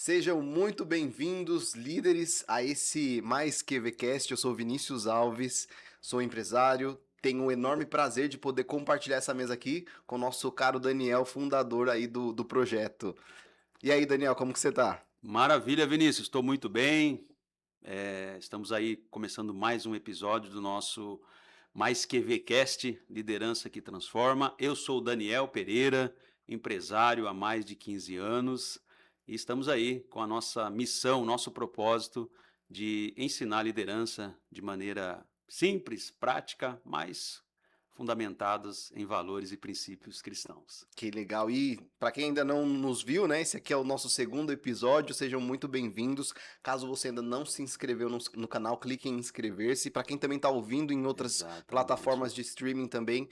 Sejam muito bem-vindos, líderes, a esse Mais Que VCast. Eu sou Vinícius Alves, sou empresário, tenho o enorme prazer de poder compartilhar essa mesa aqui com o nosso caro Daniel, fundador aí do projeto. E aí, Daniel, como que você tá? Maravilha, Vinícius, estou muito bem. Estamos aí começando mais um episódio do nosso Mais Que VCast, Liderança que Transforma. Eu sou o Daniel Pereira, empresário há mais de 15 anos, e estamos aí com a nossa missão, nosso propósito de ensinar liderança de maneira simples, prática, mas fundamentadas em valores e princípios cristãos. Que legal. E para quem ainda não nos viu, né? Esse aqui é o nosso segundo episódio. Sejam muito bem-vindos. Caso você ainda não se inscreveu no canal, clique em inscrever-se. Para quem também está ouvindo em outras Exatamente. plataformas de streaming também,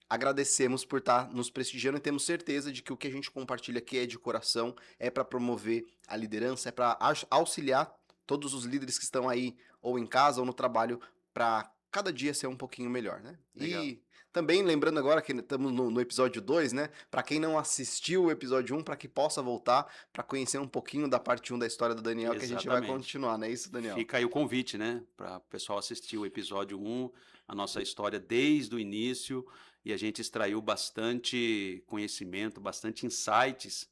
agradecemos por estar nos prestigiando e temos certeza de que o que a gente compartilha aqui é de coração, é para promover a liderança, é para auxiliar todos os líderes que estão aí, ou em casa ou no trabalho, para cada dia ser um pouquinho melhor, né? Legal. E também lembrando agora que estamos no episódio 2, né? Para quem não assistiu o episódio um, para que possa voltar para conhecer um pouquinho da parte um da história do Daniel, que a gente vai Exatamente. continuar, não é isso, Daniel? Fica aí o convite, né, para o pessoal assistir o episódio um, a nossa história desde o início, e a gente extraiu bastante conhecimento, bastante insights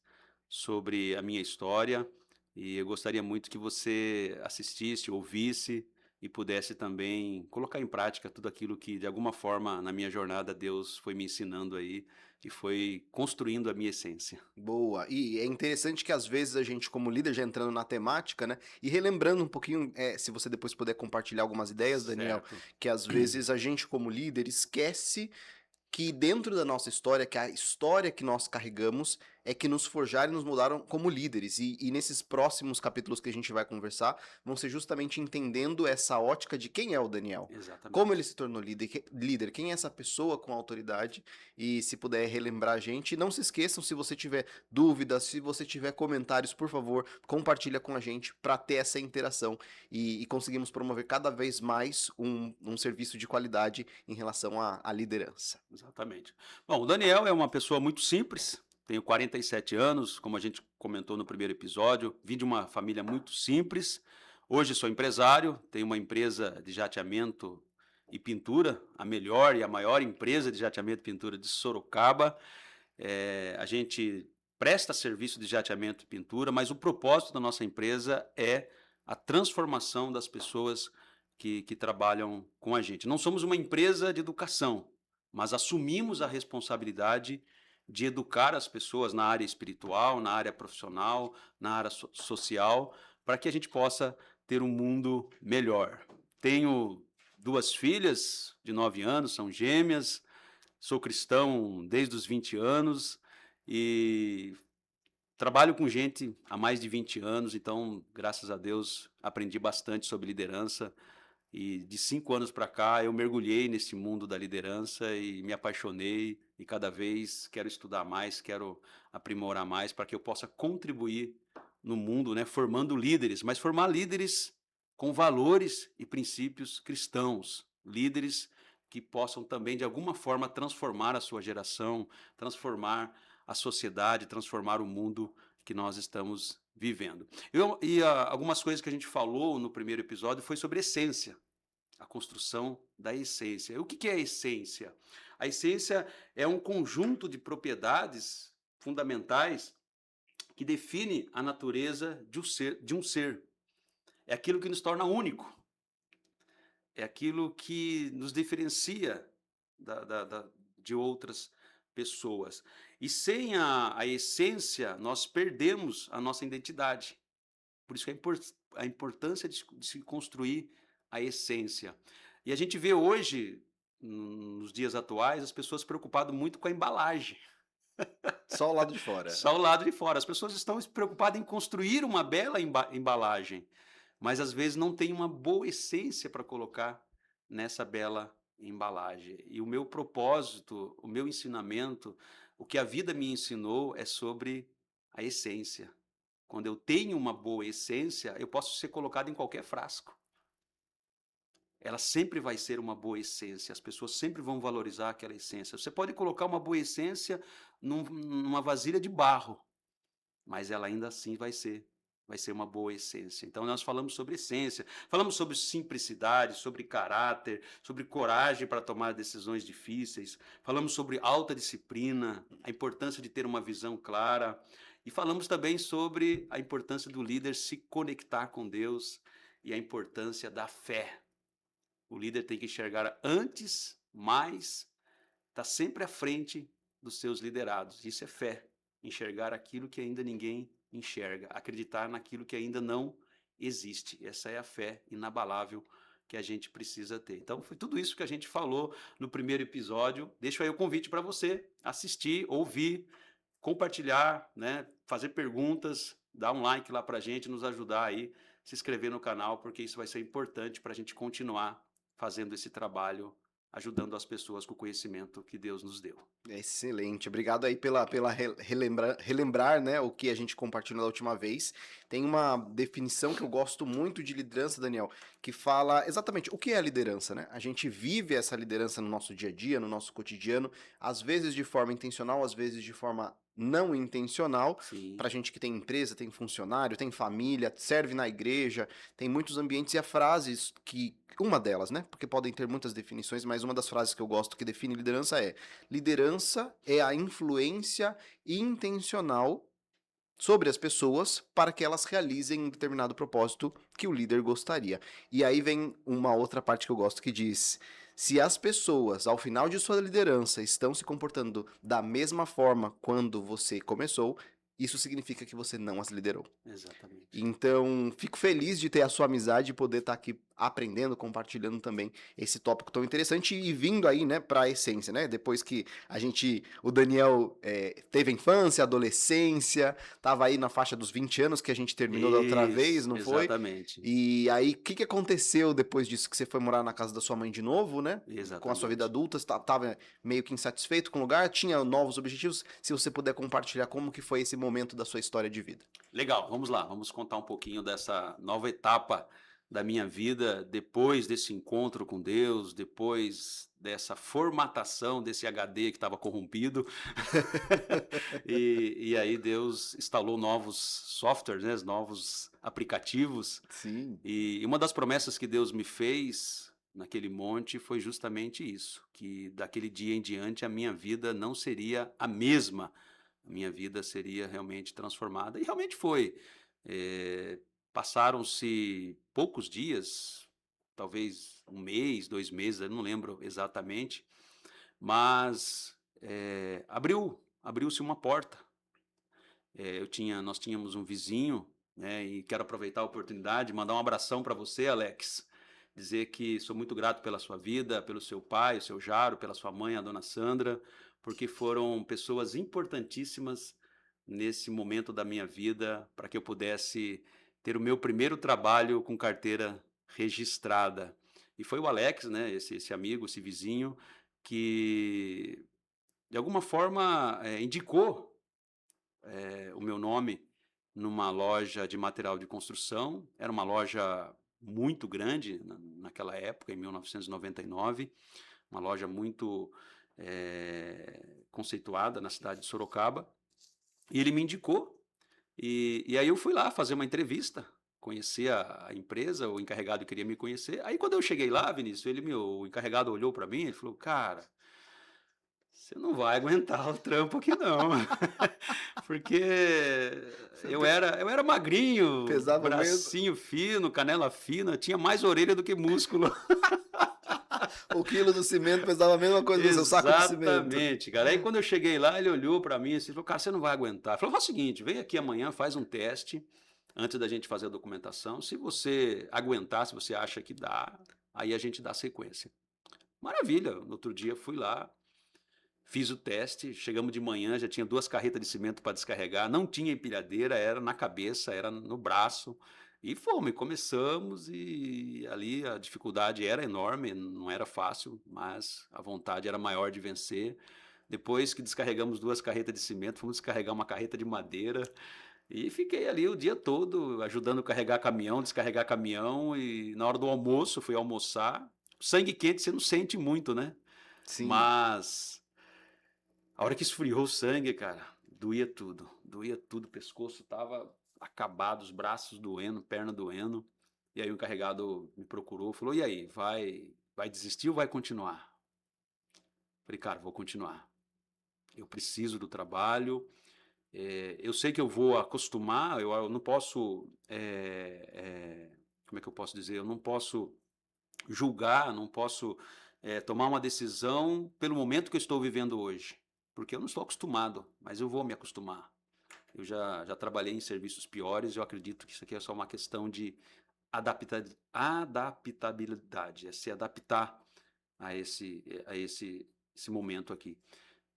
sobre a minha história, e eu gostaria muito que você assistisse, ouvisse e pudesse também colocar em prática tudo aquilo que, de alguma forma, na minha jornada, Deus foi me ensinando aí e foi construindo a minha essência. Boa. E é interessante que às vezes a gente, como líder, já entrando na temática, né? E relembrando um pouquinho, se você depois puder compartilhar algumas ideias, Daniel, Certo. que às vezes a gente, como líder, esquece que dentro da nossa história, que a história que nós carregamos é que nos forjaram e nos mudaram como líderes. E nesses próximos capítulos que a gente vai conversar, vão ser justamente entendendo essa ótica de quem é o Daniel. Como ele Exatamente. se tornou líder, líder, quem é essa pessoa com autoridade, e se puder relembrar a gente. E não se esqueçam, se você tiver dúvidas, se você tiver comentários, por favor, compartilha com a gente para ter essa interação e conseguimos promover cada vez mais um serviço de qualidade em relação à liderança. Exatamente. Bom, o Daniel é uma pessoa muito simples, tenho 47 anos, como a gente comentou no primeiro episódio, vim de uma família muito simples. Hoje sou empresário, tenho uma empresa de jateamento e pintura, a melhor e a maior empresa de jateamento e pintura de Sorocaba. A gente presta serviço de jateamento e pintura, mas o propósito da nossa empresa é a transformação das pessoas que trabalham com a gente. Não somos uma empresa de educação, mas assumimos a responsabilidade de educar as pessoas na área espiritual, na área profissional, na área social, para que a gente possa ter um mundo melhor. Tenho duas filhas de 9 anos, são gêmeas, sou cristão desde os 20 anos e trabalho com gente há mais de 20 anos, então, graças a Deus, aprendi bastante sobre liderança. E de 5 anos para cá, eu mergulhei nesse mundo da liderança e me apaixonei. E cada vez quero estudar mais, quero aprimorar mais para que eu possa contribuir no mundo, né, formando líderes, mas formar líderes com valores e princípios cristãos, líderes que possam também de alguma forma transformar a sua geração, transformar a sociedade, transformar o mundo que nós estamos vivendo. Algumas coisas que a gente falou no primeiro episódio foi sobre essência, a construção da essência. O que é a essência? A essência é um conjunto de propriedades fundamentais que define a natureza de um ser. É aquilo que nos torna único. É aquilo que nos diferencia de outras pessoas. E sem a essência, nós perdemos a nossa identidade. Por isso que a importância de se construir a essência. E a gente vê hoje, nos dias atuais, as pessoas preocupadas muito com a embalagem, Só o lado de fora. só o lado de fora. As pessoas estão preocupadas em construir uma bela embalagem, mas às vezes não tem uma boa essência para colocar nessa bela embalagem. E o meu propósito, o meu ensinamento, o que a vida me ensinou é sobre a essência. Quando eu tenho uma boa essência, eu posso ser colocado em qualquer frasco. Ela sempre vai ser uma boa essência, as pessoas sempre vão valorizar aquela essência. Você pode colocar uma boa essência numa vasilha de barro, mas ela ainda assim vai ser uma boa essência. Então nós falamos sobre essência, falamos sobre simplicidade, sobre caráter, sobre coragem para tomar decisões difíceis, falamos sobre alta disciplina, a importância de ter uma visão clara, e falamos também sobre a importância do líder se conectar com Deus e a importância da fé. O líder tem que enxergar antes, mais, está sempre à frente dos seus liderados. Isso é fé, enxergar aquilo que ainda ninguém enxerga, acreditar naquilo que ainda não existe. Essa é a fé inabalável que a gente precisa ter. Então foi tudo isso que a gente falou no primeiro episódio. Deixo aí o convite para você assistir, ouvir, compartilhar, né, fazer perguntas, dar um like lá para a gente, nos ajudar aí, se inscrever no canal, porque isso vai ser importante para a gente continuar fazendo esse trabalho, ajudando as pessoas com o conhecimento que Deus nos deu. Excelente, obrigado aí pela relembrar, né, o que a gente compartilhou da última vez. Tem uma definição que eu gosto muito de liderança, Daniel, que fala exatamente o que é a liderança, né? A gente vive essa liderança no nosso dia a dia, no nosso cotidiano, às vezes de forma intencional, às vezes de forma não intencional. Sim. Pra gente que tem empresa, tem funcionário, tem família, serve na igreja, tem muitos ambientes, e a frase que, uma delas, né, porque podem ter muitas definições, mas uma das frases que eu gosto que define liderança é: liderança é a influência intencional sobre as pessoas para que elas realizem um determinado propósito que o líder gostaria. E aí vem uma outra parte que eu gosto que diz: se as pessoas, ao final de sua liderança, estão se comportando da mesma forma quando você começou, isso significa que você não as liderou. Exatamente. Então, fico feliz de ter a sua amizade e poder estar aqui aprendendo, compartilhando também esse tópico tão interessante e vindo aí, né, para a essência, né? Depois que o Daniel teve a infância, adolescência, tava aí na faixa dos 20 anos que a gente terminou da outra vez, não foi? Exatamente. E aí, o que aconteceu depois disso? Que você foi morar na casa da sua mãe de novo, né? Exatamente. Com a sua vida adulta, você tava meio que insatisfeito com o lugar, tinha novos objetivos. Se você puder compartilhar como que foi esse momento da sua história de vida. Legal, vamos lá, vamos contar um pouquinho dessa nova etapa da minha vida, depois desse encontro com Deus, depois dessa formatação desse HD que estava corrompido. E aí Deus instalou novos softwares, né, novos aplicativos. Sim. E uma das promessas que Deus me fez naquele monte foi justamente isso, que daquele dia em diante a minha vida não seria a mesma. A minha vida seria realmente transformada. E realmente foi. Passaram-se poucos dias, talvez um mês, 2 meses, eu não lembro exatamente, mas abriu-se uma porta. Nós tínhamos um vizinho, né, e quero aproveitar a oportunidade, mandar um abração para você, Alex, dizer que sou muito grato pela sua vida, pelo seu pai, o seu Jaro, pela sua mãe, a dona Sandra, porque foram pessoas importantíssimas nesse momento da minha vida para que eu pudesse ter o meu primeiro trabalho com carteira registrada. E foi o Alex, né, esse amigo, esse vizinho, que de alguma forma indicou o meu nome numa loja de material de construção. Era uma loja muito grande naquela época, em 1999, uma loja muito conceituada na cidade de Sorocaba. E ele me indicou, e aí eu fui lá fazer uma entrevista, conhecer a empresa, o encarregado queria me conhecer. Aí quando eu cheguei lá, Vinícius, o encarregado olhou para mim e falou: cara, você não vai aguentar o trampo aqui não, porque eu era magrinho, Pesava bracinho fino, canela fina, tinha mais orelha do que músculo. O quilo do cimento pesava a mesma coisa do seu saco de cimento. Exatamente, cara. Aí quando eu cheguei lá, ele olhou para mim e falou: cara, você não vai aguentar. Ele falou: faz o seguinte, vem aqui amanhã, faz um teste antes da gente fazer a documentação. Se você aguentar, se você acha que dá, aí a gente dá sequência. Maravilha. No outro dia fui lá, fiz o teste, chegamos de manhã, já tinha 2 carretas de cimento para descarregar, não tinha empilhadeira, era na cabeça, era no braço. E fomos, e começamos, e ali a dificuldade era enorme, não era fácil, mas a vontade era maior de vencer. Depois que descarregamos 2 carretas de cimento, fomos descarregar uma carreta de madeira, e fiquei ali o dia todo ajudando a carregar caminhão, descarregar caminhão, e na hora do almoço fui almoçar. Sangue quente você não sente muito, né? Sim. Mas a hora que esfriou o sangue, cara, doía tudo, o pescoço tava acabado, os braços doendo, perna doendo. E aí o encarregado me procurou, falou, e aí, vai desistir ou vai continuar? Falei, cara, vou continuar. Eu preciso do trabalho, eu sei que eu vou acostumar, eu não posso, como é que eu posso dizer? Eu não posso julgar, não posso tomar uma decisão pelo momento que eu estou vivendo hoje, porque eu não estou acostumado, mas eu vou me acostumar. Eu já trabalhei em serviços piores, eu acredito que isso aqui é só uma questão de adaptabilidade, é se adaptar a esse momento aqui.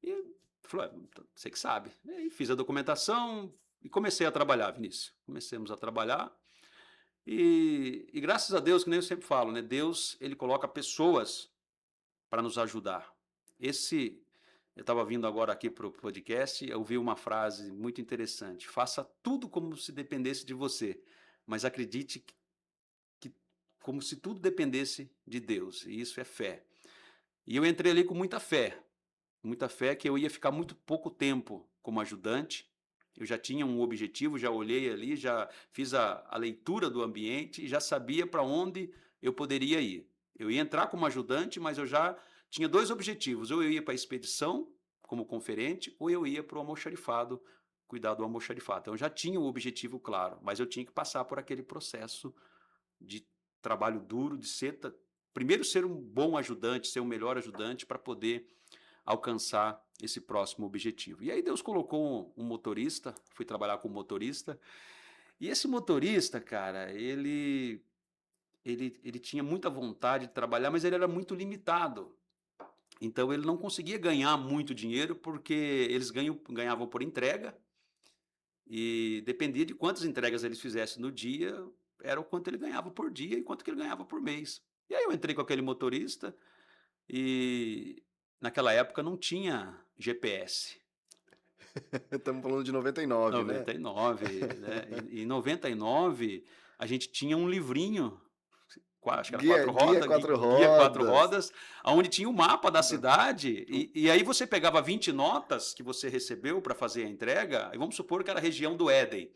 E falou, você que sabe. E aí fiz a documentação e comecei a trabalhar, Vinícius. Começamos a trabalhar e graças a Deus, que nem eu sempre falo, né? Deus, ele coloca pessoas para nos ajudar. Eu estava vindo agora aqui para o podcast, eu vi uma frase muito interessante. Faça tudo como se dependesse de você, mas acredite que como se tudo dependesse de Deus. E isso é fé. E eu entrei ali com muita fé que eu ia ficar muito pouco tempo como ajudante. Eu já tinha um objetivo, já olhei ali, já fiz a leitura do ambiente e já sabia para onde eu poderia ir. Eu ia entrar como ajudante, mas eu já tinha 2 objetivos. Ou eu ia para a expedição como conferente, ou eu ia para o almoxarifado, cuidar do almoxarifado. Então eu já tinha o objetivo claro, mas eu tinha que passar por aquele processo de trabalho duro, de primeiro ser um bom ajudante, ser um melhor ajudante para poder alcançar esse próximo objetivo. E aí Deus colocou um motorista, fui trabalhar com um motorista, e esse motorista, cara, ele tinha muita vontade de trabalhar, mas ele era muito limitado. Então ele não conseguia ganhar muito dinheiro porque eles ganhavam por entrega e dependia de quantas entregas eles fizessem no dia, era o quanto ele ganhava por dia e quanto que ele ganhava por mês. E aí eu entrei com aquele motorista e naquela época não tinha GPS. Estamos falando de 99, né? 99, né? E em 99 a gente tinha um livrinho, acho que era Guia quatro guia 4 rodas. rodas, onde tinha o mapa da cidade, e aí você pegava 20 notas que você recebeu para fazer a entrega, e vamos supor que era a região do Éden.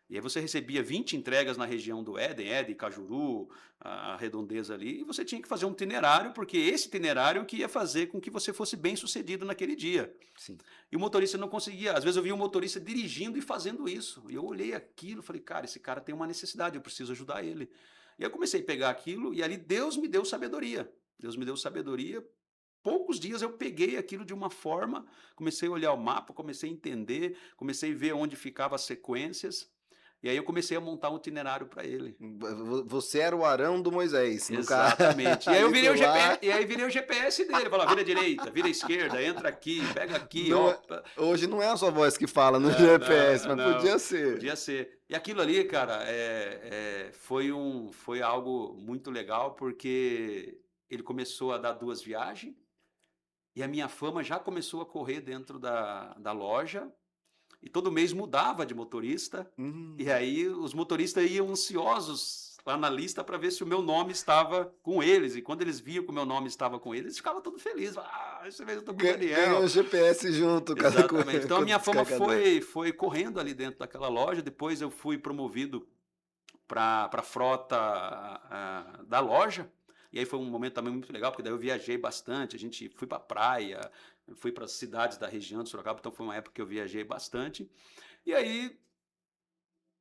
E aí você recebia 20 entregas na região do Éden, Cajuru, a redondeza ali, e você tinha que fazer um itinerário, porque esse itinerário que ia fazer com que você fosse bem sucedido naquele dia. Sim. E o motorista não conseguia. Às vezes eu via um motorista dirigindo e fazendo isso. E eu olhei aquilo e falei, cara, esse cara tem uma necessidade, eu preciso ajudar ele. E eu comecei a pegar aquilo e ali Deus me deu sabedoria. Deus me deu sabedoria. Poucos dias eu peguei aquilo de uma forma, comecei a olhar o mapa, comecei a entender, comecei a ver onde ficavam as sequências. E aí eu comecei a montar um itinerário para ele. Você era o Arão do Moisés. Exatamente. E aí eu virei o GPS, e aí virei o GPS dele. Falava, vira direita, vira esquerda, entra aqui, pega aqui, não, hoje não é a sua voz que fala no GPS, mas podia ser. Podia ser. E aquilo ali, cara, foi algo muito legal, porque ele começou a dar 2 viagens, e a minha fama já começou a correr dentro da loja, e todo mês mudava de motorista, e aí os motoristas iam ansiosos lá na lista para ver se o meu nome estava com eles, e quando eles viam que o meu nome estava com eles, eles ficavam todos felizes. Esse mês eu tô com o Daniel. Ganhou o GPS junto. Exatamente. Então a minha fama foi correndo ali dentro daquela loja, depois eu fui promovido para a frota da loja, e aí foi um momento também muito legal, porque daí eu viajei bastante, fui para a praia, fui para as cidades da região de Sorocaba, então foi uma época que eu viajei bastante. E aí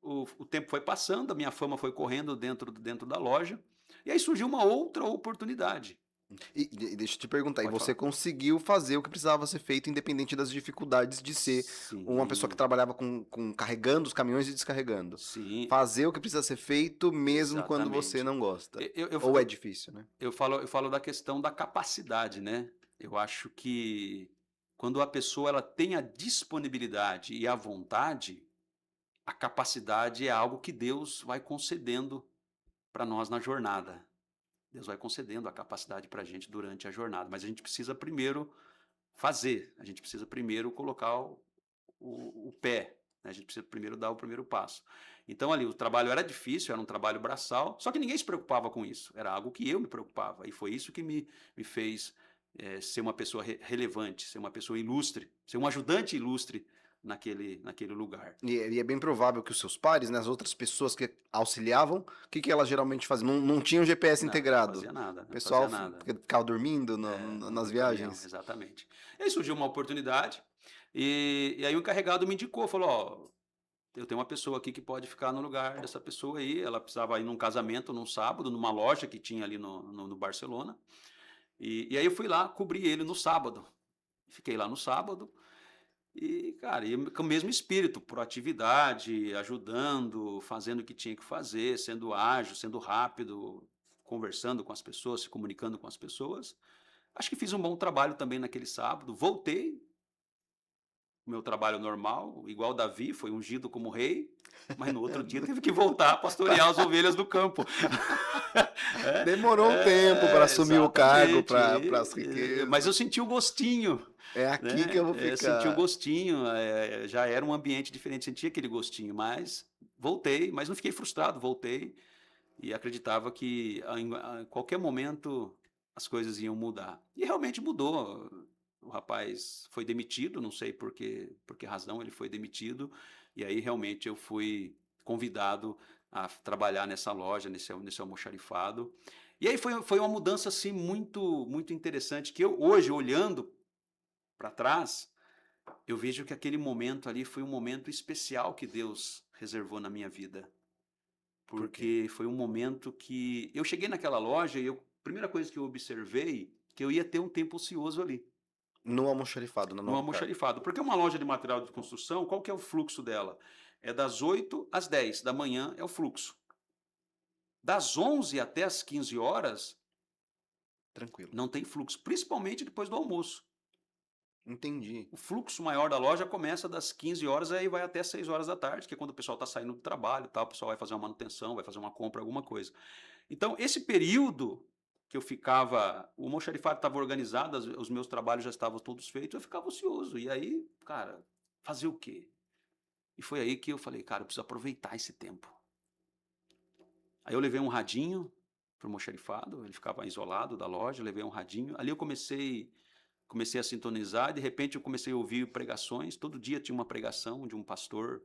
o tempo foi passando, a minha fama foi correndo dentro da loja, e aí surgiu uma outra oportunidade. E deixa eu te perguntar, Pode você falar. conseguiu fazer o que precisava ser feito, independente das dificuldades de ser uma pessoa que trabalhava com carregando os caminhões e descarregando. Sim. Fazer o que precisa ser feito, mesmo quando Exatamente. você não gosta. Eu Ou é difícil, né? Eu falo da questão da capacidade, né? Eu acho que quando a pessoa ela tem a disponibilidade e a vontade, a capacidade é algo que Deus vai concedendo para nós na jornada. Deus vai concedendo a capacidade para a gente durante a jornada, mas a gente precisa primeiro fazer, a gente precisa primeiro colocar o pé, né? A gente precisa primeiro dar o primeiro passo. Então ali o trabalho era difícil, era um trabalho braçal, só que ninguém se preocupava com isso, era algo que eu me preocupava, e foi isso que me fez ser uma pessoa relevante, ser uma pessoa ilustre, ser um ajudante ilustre naquele lugar. E é bem provável que os seus pares, né, as outras pessoas que auxiliavam, o que elas geralmente faziam? Não tinha um GPS Não, integrado. não O fazia pessoal nada. ficava dormindo nas No caminhão, viagens. exatamente. E aí surgiu uma oportunidade, e aí o encarregado me indicou, falou, ó, eu tenho uma pessoa aqui que pode ficar no lugar dessa pessoa aí, ela precisava ir num casamento num sábado, numa loja que tinha ali no Barcelona, e aí eu fui lá cobrir ele no sábado. Fiquei lá no sábado, e, cara, e com o mesmo espírito, proatividade, ajudando, fazendo o que tinha que fazer, sendo ágil, sendo rápido, conversando com as pessoas, se comunicando com as pessoas. Acho que fiz um bom trabalho também naquele sábado. Voltei, meu trabalho normal, igual Davi, foi ungido como rei, mas no outro dia teve que voltar a pastorear as ovelhas do campo. Demorou um tempo para assumir o cargo, Exatamente. para as riquezas. Mas eu senti o gostinho, É aqui que né? eu vou Senti o ficar. gostinho, já era um ambiente diferente, senti aquele gostinho, mas voltei, mas não fiquei frustrado, voltei e acreditava que em qualquer momento as coisas iam mudar. E realmente mudou. O rapaz foi demitido, não sei por que razão ele foi demitido, e aí realmente eu fui convidado a trabalhar nessa loja, nesse almoxarifado. E aí foi uma mudança assim muito interessante, que eu hoje, olhando para trás, eu vejo que aquele momento ali foi um momento especial que Deus reservou na minha vida. Por quê? Porque foi um momento que eu cheguei naquela loja e a primeira coisa que eu observei, que eu ia ter um tempo ocioso ali, No almoxarifado, na no Nova Carta. almoxarifado. Porque uma loja de material de construção, qual que é o fluxo dela? É das 8 às 10 da manhã é o fluxo. Das 11 até as 15 horas, Tranquilo. não tem fluxo, principalmente depois do almoço. Entendi. O fluxo maior da loja começa das 15 horas e aí vai até 6 horas da tarde, que é quando o pessoal está saindo do trabalho, tal, o pessoal vai fazer uma manutenção, vai fazer uma compra, alguma coisa. Então, esse período que eu ficava, o almoxarifado estava organizado, os meus trabalhos já estavam todos feitos, eu ficava ocioso. E aí, cara, fazer o quê? E foi aí que eu falei, cara, eu preciso aproveitar esse tempo. Aí eu levei um radinho para o almoxarifado, ele ficava isolado da loja, eu levei um radinho. Ali eu comecei a sintonizar, e de repente eu comecei a ouvir pregações. Todo dia tinha uma pregação de um pastor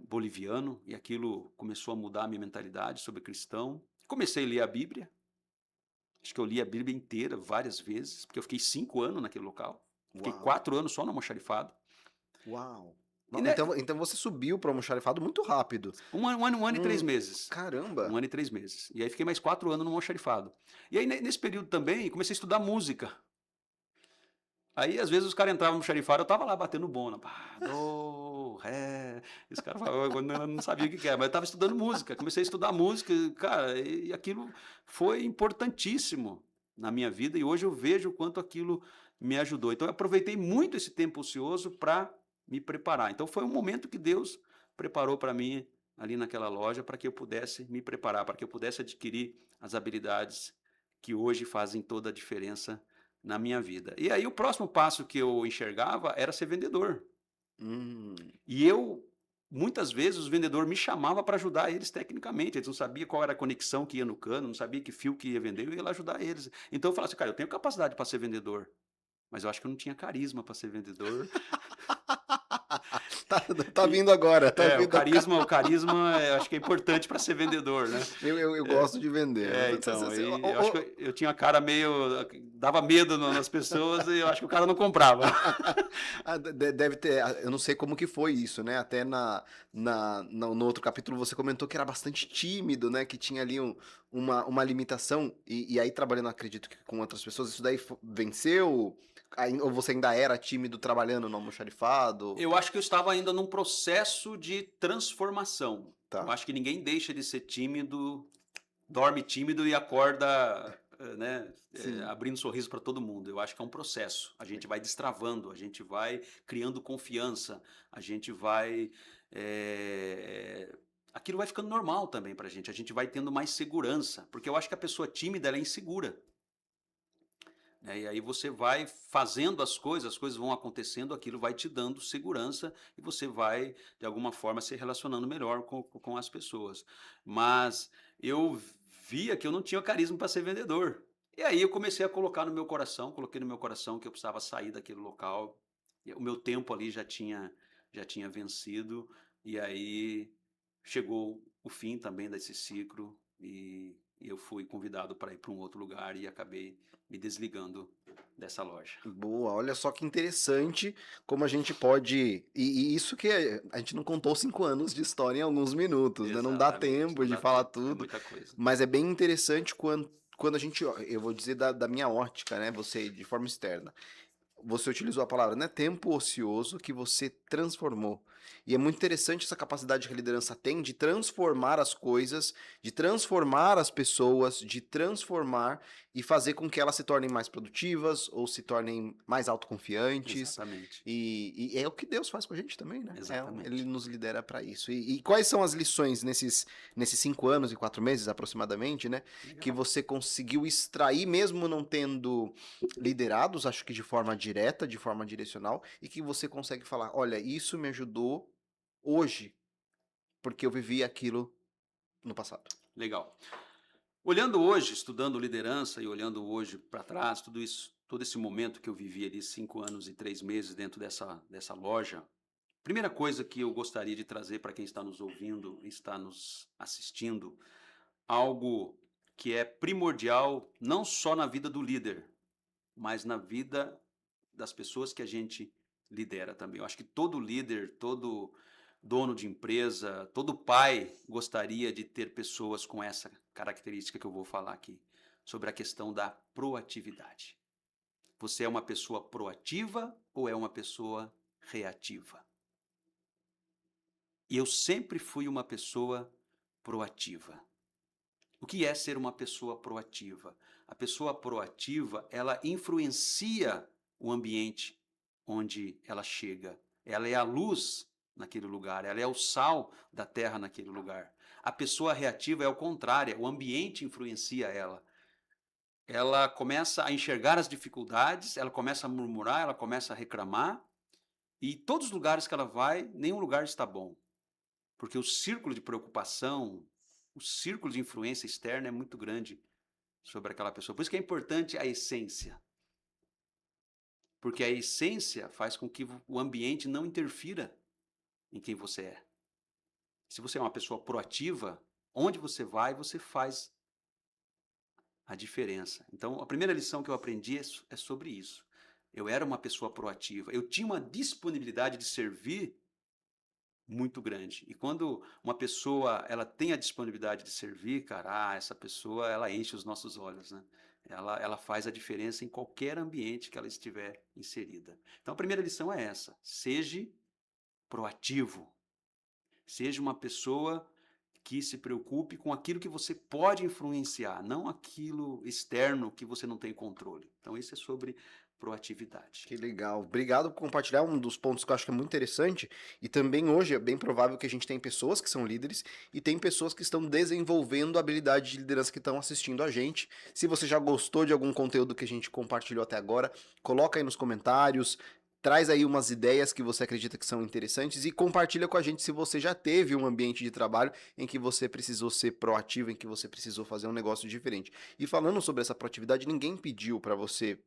boliviano, e aquilo começou a mudar a minha mentalidade sobre cristão. Comecei a ler a Bíblia. Acho que eu li a Bíblia inteira várias vezes, porque eu fiquei 5 anos naquele local. Fiquei Uau. 4 anos só no almoxarifado. Uau. E, né, Então você subiu para o almoxarifado muito rápido. um ano e 3 meses. Caramba. 1 ano e 3 meses. E aí fiquei mais 4 anos no almoxarifado. E aí nesse período também comecei a estudar música. Aí às vezes os caras entravam no almoxarifado, eu tava lá batendo bona. Pá, do, ré. E os caras falavam, eu não sabia o que era, mas eu tava estudando música. Comecei a estudar música, cara, e aquilo foi importantíssimo na minha vida, e hoje eu vejo o quanto aquilo me ajudou. Então eu aproveitei muito esse tempo ocioso para me preparar. Então foi um momento que Deus preparou para mim ali naquela loja, para que eu pudesse me preparar, para que eu pudesse adquirir as habilidades que hoje fazem toda a diferença na minha vida. E aí o próximo passo que eu enxergava era ser vendedor. Hum, E eu, muitas vezes, os vendedores me chamavam para ajudar eles tecnicamente. Eles não sabiam qual era a conexão que ia no cano, não sabia que fio que ia vender, eu ia lá ajudar eles. Então eu falava assim, cara, eu tenho capacidade para ser vendedor, mas eu acho que eu não tinha carisma para ser vendedor. tá vindo agora, tá O vindo agora. carisma acho que é importante para ser vendedor, né? Eu gosto de vender. Então, aí eu acho que eu tinha a cara meio, dava medo nas pessoas, e eu acho que o cara não comprava. Deve ter, eu não sei como que foi isso, né? Até no outro capítulo você comentou que era bastante tímido, né? Que tinha ali uma limitação, e aí trabalhando, acredito que com outras pessoas, isso daí venceu? Ou você ainda era tímido trabalhando no almoxarifado? Eu acho que eu estava ainda num processo de transformação. Eu Tá, acho que ninguém deixa de ser tímido, dorme tímido e acorda, né, sim. abrindo sorriso para todo mundo. Eu acho que é um processo. A gente vai destravando, a gente vai criando confiança, a gente vai. Aquilo vai ficando normal também para a gente vai tendo mais segurança, porque eu acho que a pessoa tímida ela é insegura. E aí você vai fazendo as coisas vão acontecendo, aquilo vai te dando segurança e você vai, de alguma forma, se relacionando melhor com as pessoas. Mas eu via que eu não tinha carisma para ser vendedor. E aí eu comecei a coloquei no meu coração que eu precisava sair daquele local o meu tempo ali já tinha vencido, e aí chegou o fim também desse ciclo, e eu fui convidado para ir para um outro lugar e acabei me desligando dessa loja. Boa, olha só que interessante como a gente pode. E isso que a gente não contou 5 anos de história em alguns minutos, né? Não dá Exatamente, tempo não de dá falar tempo, é tudo, muita coisa. mas é bem interessante quando a gente. Eu vou dizer da minha ótica, né? Você, de forma externa. Você utilizou a palavra, né? Tempo ocioso que você transformou. E é muito interessante essa capacidade que a liderança tem de transformar as coisas, de transformar as pessoas, de transformar e fazer com que elas se tornem mais produtivas ou se tornem mais autoconfiantes. Exatamente, E é o que Deus faz com a gente também, né? Ele exatamente. nos lidera para isso. E quais são as lições nesses 5 anos e 4 meses aproximadamente, né? Que Legal. você conseguiu extrair, mesmo não tendo liderados, acho que de forma direta, de forma direcional, e que você consegue falar: olha, isso me ajudou hoje, porque eu vivi aquilo no passado. Legal. Olhando hoje, estudando liderança e olhando hoje para trás, tudo isso, todo esse momento que eu vivi ali, 5 anos e 3 meses dentro dessa loja, primeira coisa que eu gostaria de trazer para quem está nos ouvindo e está nos assistindo, algo que é primordial não só na vida do líder, mas na vida das pessoas que a gente lidera também. Eu acho que todo líder, todo dono de empresa, todo pai gostaria de ter pessoas com essa característica que eu vou falar aqui, sobre a questão da proatividade. Você é uma pessoa proativa ou é uma pessoa reativa? E eu sempre fui uma pessoa proativa. O que é ser uma pessoa proativa? A pessoa proativa, ela influencia o ambiente onde ela chega. Ela é a luz naquele lugar, ela é o sal da terra naquele lugar. A pessoa reativa é o contrário, o ambiente influencia ela. Ela começa a enxergar as dificuldades, ela começa a murmurar, ela começa a reclamar, e todos os lugares que ela vai, nenhum lugar está bom. Porque o círculo de preocupação, o círculo de influência externa é muito grande sobre aquela pessoa. Por isso que é importante a essência. Porque a essência faz com que o ambiente não interfira em quem você é. Se você é uma pessoa proativa, onde você vai, você faz a diferença. Então, a primeira lição que eu aprendi é sobre isso. Eu era uma pessoa proativa. Eu tinha uma disponibilidade de servir muito grande. E quando uma pessoa ela tem a disponibilidade de servir, cara, essa pessoa ela enche os nossos olhos, né? Ela faz a diferença em qualquer ambiente que ela estiver inserida. Então a primeira lição é essa: seja proativo, seja uma pessoa que se preocupe com aquilo que você pode influenciar, não aquilo externo que você não tem controle. Então isso é sobre proatividade. Que legal. Obrigado por compartilhar um dos pontos que eu acho que é muito interessante. E também hoje é bem provável que a gente tem pessoas que são líderes e tem pessoas que estão desenvolvendo a habilidade de liderança que estão assistindo a gente. Se você já gostou de algum conteúdo que a gente compartilhou até agora, coloca aí nos comentários. Traz aí umas ideias que você acredita que são interessantes e compartilha com a gente se você já teve um ambiente de trabalho em que você precisou ser proativo, em que você precisou fazer um negócio diferente. E falando sobre essa proatividade, ninguém pediu para você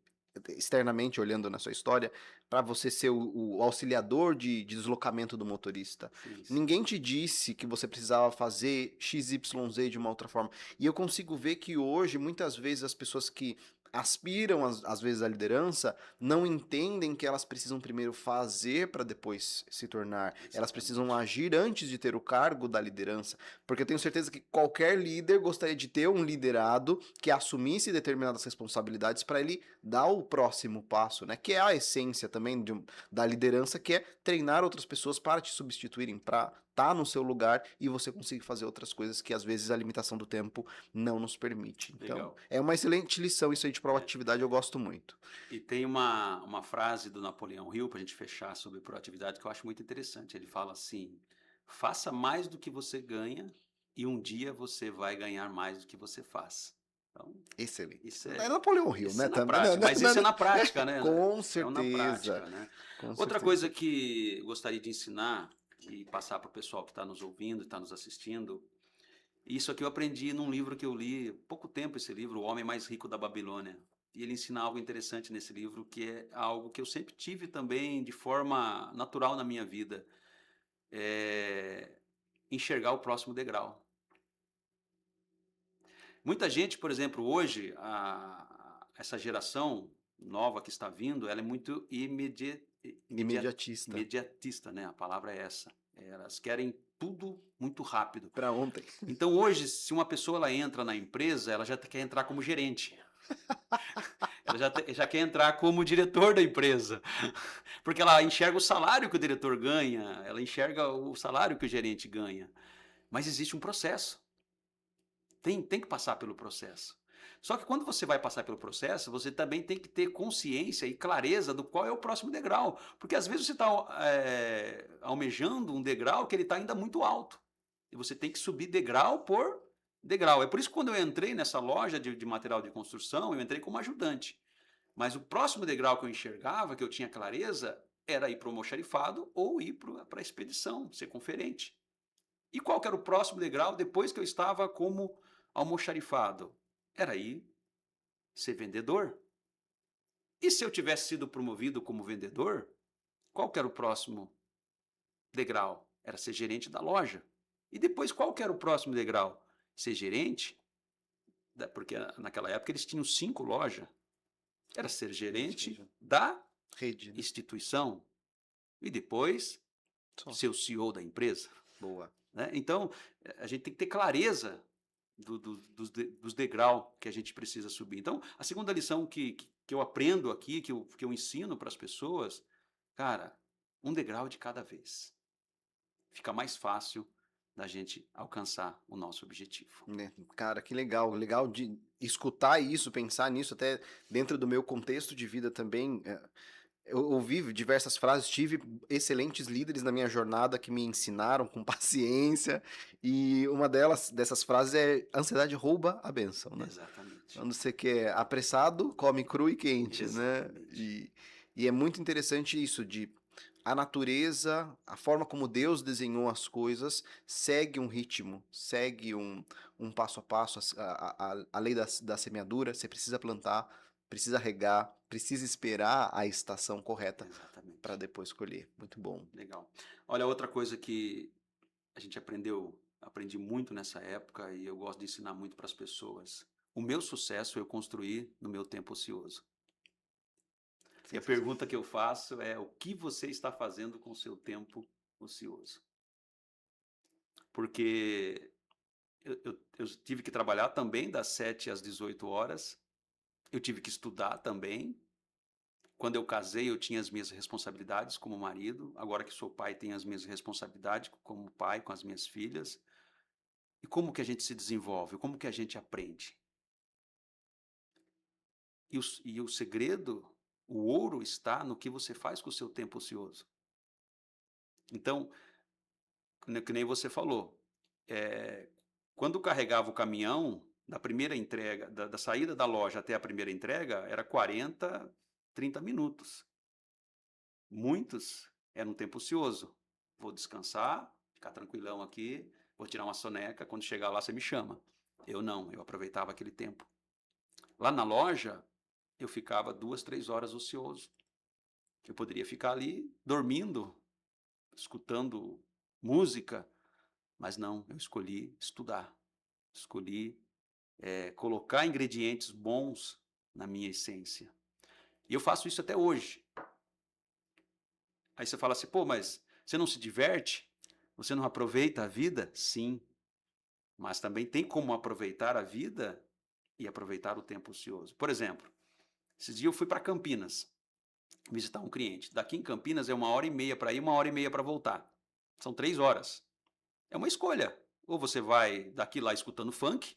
externamente olhando na sua história, para você ser o auxiliador de deslocamento do motorista. Sim, sim. Ninguém te disse que você precisava fazer XYZ de uma outra forma. E eu consigo ver que hoje, muitas vezes, as pessoas que aspiram, às vezes, à liderança, não entendem que elas precisam primeiro fazer para depois se tornar. Elas precisam Exatamente. agir antes de ter o cargo da liderança. Porque eu tenho certeza que qualquer líder gostaria de ter um liderado que assumisse determinadas responsabilidades para ele dar o próximo passo, né? Que é a essência também da liderança, que é treinar outras pessoas para te substituírem, para estar no seu lugar e você conseguir fazer outras coisas que às vezes a limitação do tempo não nos permite. Então, Legal. é uma excelente lição isso aí de É. proatividade, eu gosto muito. E tem uma frase do Napoleão Hill, para a gente fechar sobre proatividade, que eu acho muito interessante. Ele fala assim: faça mais do que você ganha e um dia você vai ganhar mais do que você faz. Então, Excelente. isso É Napoleão Hill, isso né? é na Também. prática, mas isso é na prática, né? Com É na certeza. prática, né? Com Outra certeza. coisa que eu gostaria de ensinar e passar para o pessoal que está nos ouvindo, está nos assistindo, isso aqui eu aprendi num livro que eu li há pouco tempo, esse livro, O Homem Mais Rico da Babilônia. e ele ensina algo interessante nesse livro, que é algo que eu sempre tive também de forma natural na minha vida. É enxergar o próximo degrau. Muita gente, por exemplo, hoje, essa geração nova que está vindo, ela é muito Imediatista. imediatista, né? A palavra é essa. Elas querem tudo muito rápido. Para ontem. Então hoje, se uma pessoa ela entra na empresa, ela já quer entrar como gerente. Ela já quer entrar como diretor da empresa. Porque ela enxerga o salário que o diretor ganha, ela enxerga o salário que o gerente ganha. Mas existe um processo. Tem que passar pelo processo. Só que quando você vai passar pelo processo, você também tem que ter consciência e clareza do qual é o próximo degrau. Porque às vezes você está almejando um degrau que ele está ainda muito alto. E você tem que subir degrau por degrau. É por isso que quando eu entrei nessa loja de material de construção, eu entrei como ajudante. Mas o próximo degrau que eu enxergava, que eu tinha clareza, era ir para o almoxarifado ou ir para a expedição, ser conferente. E qual que era o próximo degrau depois que eu estava como almoxarifado? Era ir ser vendedor. E se eu tivesse sido promovido como vendedor, qual que era o próximo degrau? Era ser gerente da loja. E depois qual que era o próximo degrau? Ser gerente, porque naquela época eles tinham 5 lojas. Era ser gerente da rede, né? instituição. E depois ser o CEO da empresa. Boa. Né? Então, a gente tem que ter clareza dos degraus que a gente precisa subir. Então, a segunda lição que eu aprendo aqui, que eu ensino para as pessoas, cara, um degrau de cada vez. Fica mais fácil da gente alcançar o nosso objetivo. Cara, que legal. Legal de escutar isso, pensar nisso, até dentro do meu contexto de vida também. Eu ouvi diversas frases, tive excelentes líderes na minha jornada que me ensinaram com paciência, e uma dessas frases é: ansiedade rouba a bênção, né? Exatamente. Quando você quer apressado, come cru e quente, Exatamente. né? E é muito interessante isso de a natureza, a forma como Deus desenhou as coisas, segue um ritmo, segue um passo a passo, a lei da semeadura. Você precisa plantar, precisa regar, precisa esperar a estação correta para depois colher. Muito bom. Legal. Olha, outra coisa que a gente aprendi muito nessa época e eu gosto de ensinar muito para as pessoas. O meu sucesso eu construí no meu tempo ocioso. E a pergunta que eu faço é: o que você está fazendo com o seu tempo ocioso? Porque eu tive que trabalhar também das 7 às 18 horas, eu tive que estudar também. Quando eu casei, eu tinha as minhas responsabilidades como marido. Agora que sou pai, tenho as minhas responsabilidades como pai com as minhas filhas. E como que a gente se desenvolve? Como que a gente aprende? E o segredo, o ouro está no que você faz com o seu tempo ocioso. Então, que nem você falou, quando carregava o caminhão, da primeira entrega, da saída da loja até a primeira entrega, era 40, 30 minutos. Muitos eram um tempo ocioso. Vou descansar, ficar tranquilão aqui, vou tirar uma soneca, quando chegar lá você me chama. Eu não, eu aproveitava aquele tempo. Lá na loja, eu ficava 2, 3 horas ocioso. Eu poderia ficar ali dormindo, escutando música, mas não, eu escolhi estudar. Escolhi colocar ingredientes bons na minha essência. E eu faço isso até hoje. Aí você fala assim, pô, mas você não se diverte? Você não aproveita a vida? Sim. Mas também tem como aproveitar a vida e aproveitar o tempo ocioso. Por exemplo, esses dias eu fui para Campinas visitar um cliente. Daqui em Campinas é 1h30 para ir, 1h30 para voltar. São 3 horas. É uma escolha. Ou você vai daqui lá escutando funk.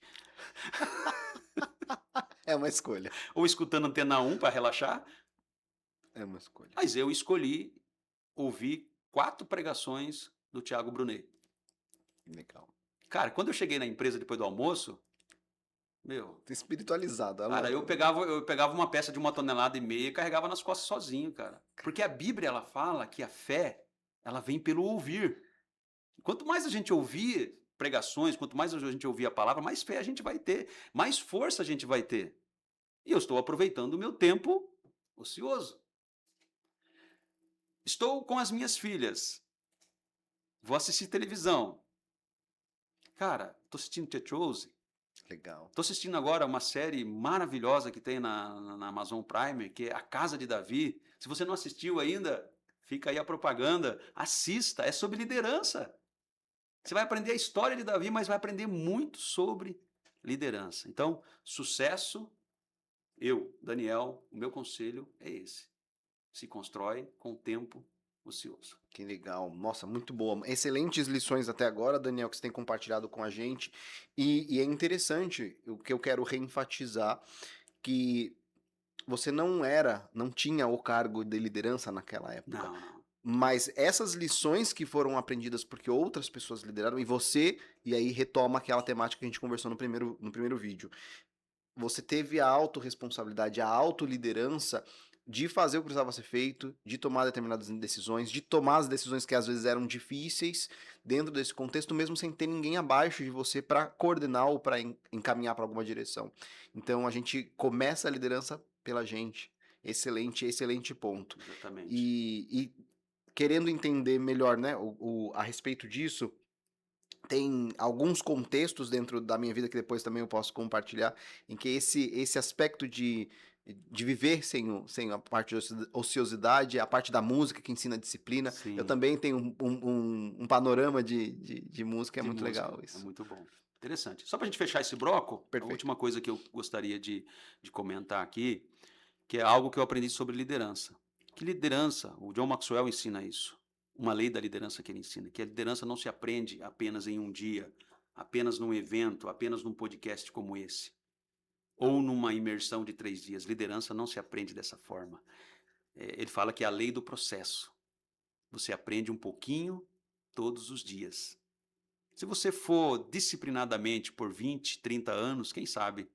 É uma escolha. Ou escutando Antena 1 para relaxar. É uma escolha. Mas eu escolhi ouvir 4 pregações do Thiago Brunet. Legal. Cara, quando eu cheguei na empresa depois do almoço, espiritualizado. Cara, eu pegava uma peça de 1,5 toneladas e carregava nas costas sozinho, cara. Porque a Bíblia, ela fala que a fé, ela vem pelo ouvir. Quanto mais a gente ouvir pregações, quanto mais a gente ouvir a palavra, mais fé a gente vai ter, mais força a gente vai ter. E eu estou aproveitando o meu tempo ocioso. Estou com as minhas filhas. Vou assistir televisão. Cara, estou assistindo The Chosen. Legal. Estou assistindo agora uma série maravilhosa que tem na Amazon Prime, que é A Casa de Davi. Se você não assistiu ainda, fica aí a propaganda. Assista, é sobre liderança. Você vai aprender a história de Davi, mas vai aprender muito sobre liderança. Então, sucesso, eu, Daniel, o meu conselho é esse. Se constrói com tempo ocioso. Que legal. Nossa, muito boa. Excelentes lições até agora, Daniel, que você tem compartilhado com a gente. E é interessante, o que eu quero reenfatizar, que você não tinha o cargo de liderança naquela época. Não. Mas essas lições que foram aprendidas porque outras pessoas lideraram, e você, e aí retoma aquela temática que a gente conversou no primeiro vídeo. Você teve a autorresponsabilidade, a autoliderança de fazer o que precisava ser feito, de tomar determinadas decisões, de tomar as decisões que às vezes eram difíceis dentro desse contexto, mesmo sem ter ninguém abaixo de você para coordenar ou para encaminhar para alguma direção. Então a gente começa a liderança pela gente. Excelente, excelente ponto. Exatamente. E querendo entender melhor, né, a respeito disso, tem alguns contextos dentro da minha vida que depois também eu posso compartilhar, em que esse aspecto de viver sem a parte de ociosidade, a parte da música que ensina disciplina. Sim. Eu também tenho um panorama de música, é De muito música, legal É isso. muito bom. Interessante. Só para a gente fechar esse bloco, Perfeito. a última coisa que eu gostaria de comentar aqui, que é algo que eu aprendi sobre liderança. Que liderança, o John Maxwell ensina isso. Uma lei da liderança que ele ensina, que a liderança não se aprende apenas em um dia, apenas num evento, apenas num podcast como esse, ou numa imersão de 3 dias. Liderança não se aprende dessa forma. Ele fala que é a lei do processo. Você aprende um pouquinho todos os dias. Se você for disciplinadamente por 20, 30 anos, quem sabe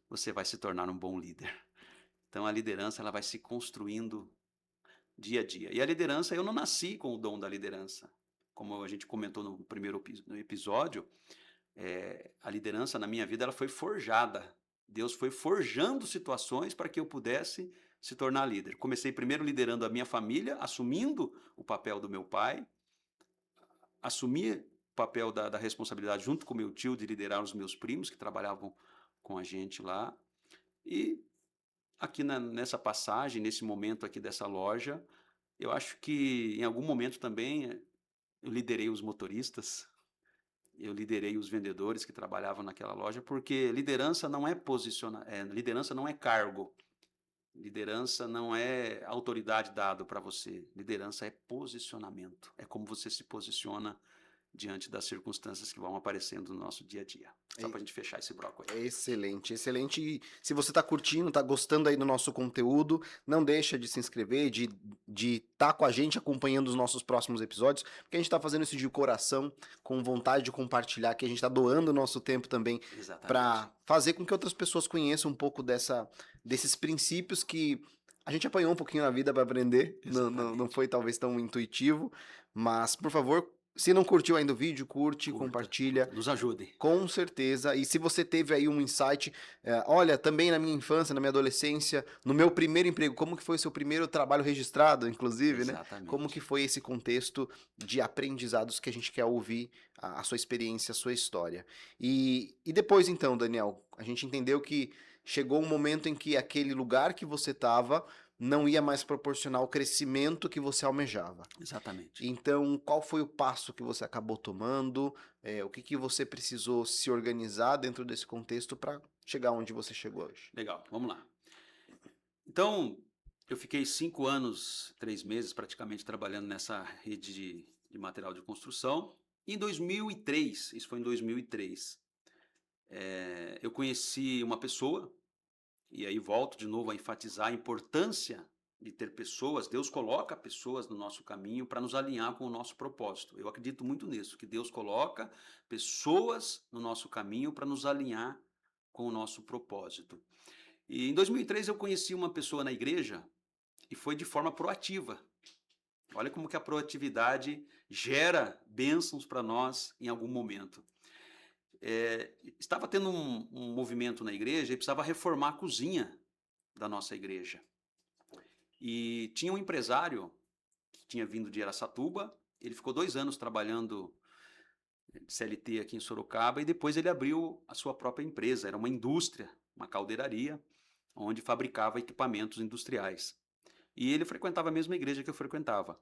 você vai se tornar um bom líder. Então a liderança ela vai se construindo dia a dia. E a liderança, eu não nasci com o dom da liderança. Como a gente comentou no primeiro episódio, a liderança na minha vida ela foi forjada. Deus foi forjando situações para que eu pudesse se tornar líder. Comecei primeiro liderando a minha família, assumindo o papel do meu pai, assumi o papel da responsabilidade junto com meu tio de liderar os meus primos que trabalhavam com a gente lá. E aqui nessa passagem, nesse momento aqui dessa loja, eu acho que em algum momento também eu liderei os motoristas, eu liderei os vendedores que trabalhavam naquela loja, porque liderança não é liderança não é cargo, liderança não é autoridade dado para você, liderança é posicionamento, é como você se posiciona diante das circunstâncias que vão aparecendo no nosso dia a dia. Só para a gente fechar esse bloco aí. Excelente, excelente. E se você está curtindo, está gostando aí do nosso conteúdo, não deixa de se inscrever, de estar com a gente acompanhando os nossos próximos episódios, porque a gente está fazendo isso de coração, com vontade de compartilhar, que a gente está doando o nosso tempo também para fazer com que outras pessoas conheçam um pouco desses princípios que a gente apanhou um pouquinho na vida para aprender, não foi talvez tão intuitivo, mas por favor, se não curtiu ainda o vídeo, curta, compartilha. Nos ajude. Com certeza. E se você teve aí um insight, olha, também na minha infância, na minha adolescência, no meu primeiro emprego, como que foi o seu primeiro trabalho registrado, inclusive, né? Exatamente. Como que foi esse contexto de aprendizados que a gente quer ouvir, a sua experiência, a sua história. E depois, então, Daniel, a gente entendeu que chegou um momento em que aquele lugar que você estava não ia mais proporcionar o crescimento que você almejava. Exatamente. Então, qual foi o passo que você acabou tomando? O que você precisou se organizar dentro desse contexto para chegar onde você chegou hoje? Legal, vamos lá. Então, eu fiquei 5 anos, 3 meses praticamente trabalhando nessa rede de material de construção. Em 2003, isso foi em 2003, eu conheci uma pessoa, e aí volto de novo a enfatizar a importância de ter pessoas. Deus coloca pessoas no nosso caminho para nos alinhar com o nosso propósito. Eu acredito muito nisso, que Deus coloca pessoas no nosso caminho para nos alinhar com o nosso propósito. E em 2003 eu conheci uma pessoa na igreja e foi de forma proativa. Olha como que a proatividade gera bênçãos para nós em algum momento. Estava tendo um movimento na igreja e precisava reformar a cozinha da nossa igreja. E tinha um empresário que tinha vindo de Araçatuba, ele ficou 2 anos trabalhando de CLT aqui em Sorocaba e depois ele abriu a sua própria empresa, era uma indústria, uma caldeiraria, onde fabricava equipamentos industriais. E ele frequentava a mesma igreja que eu frequentava.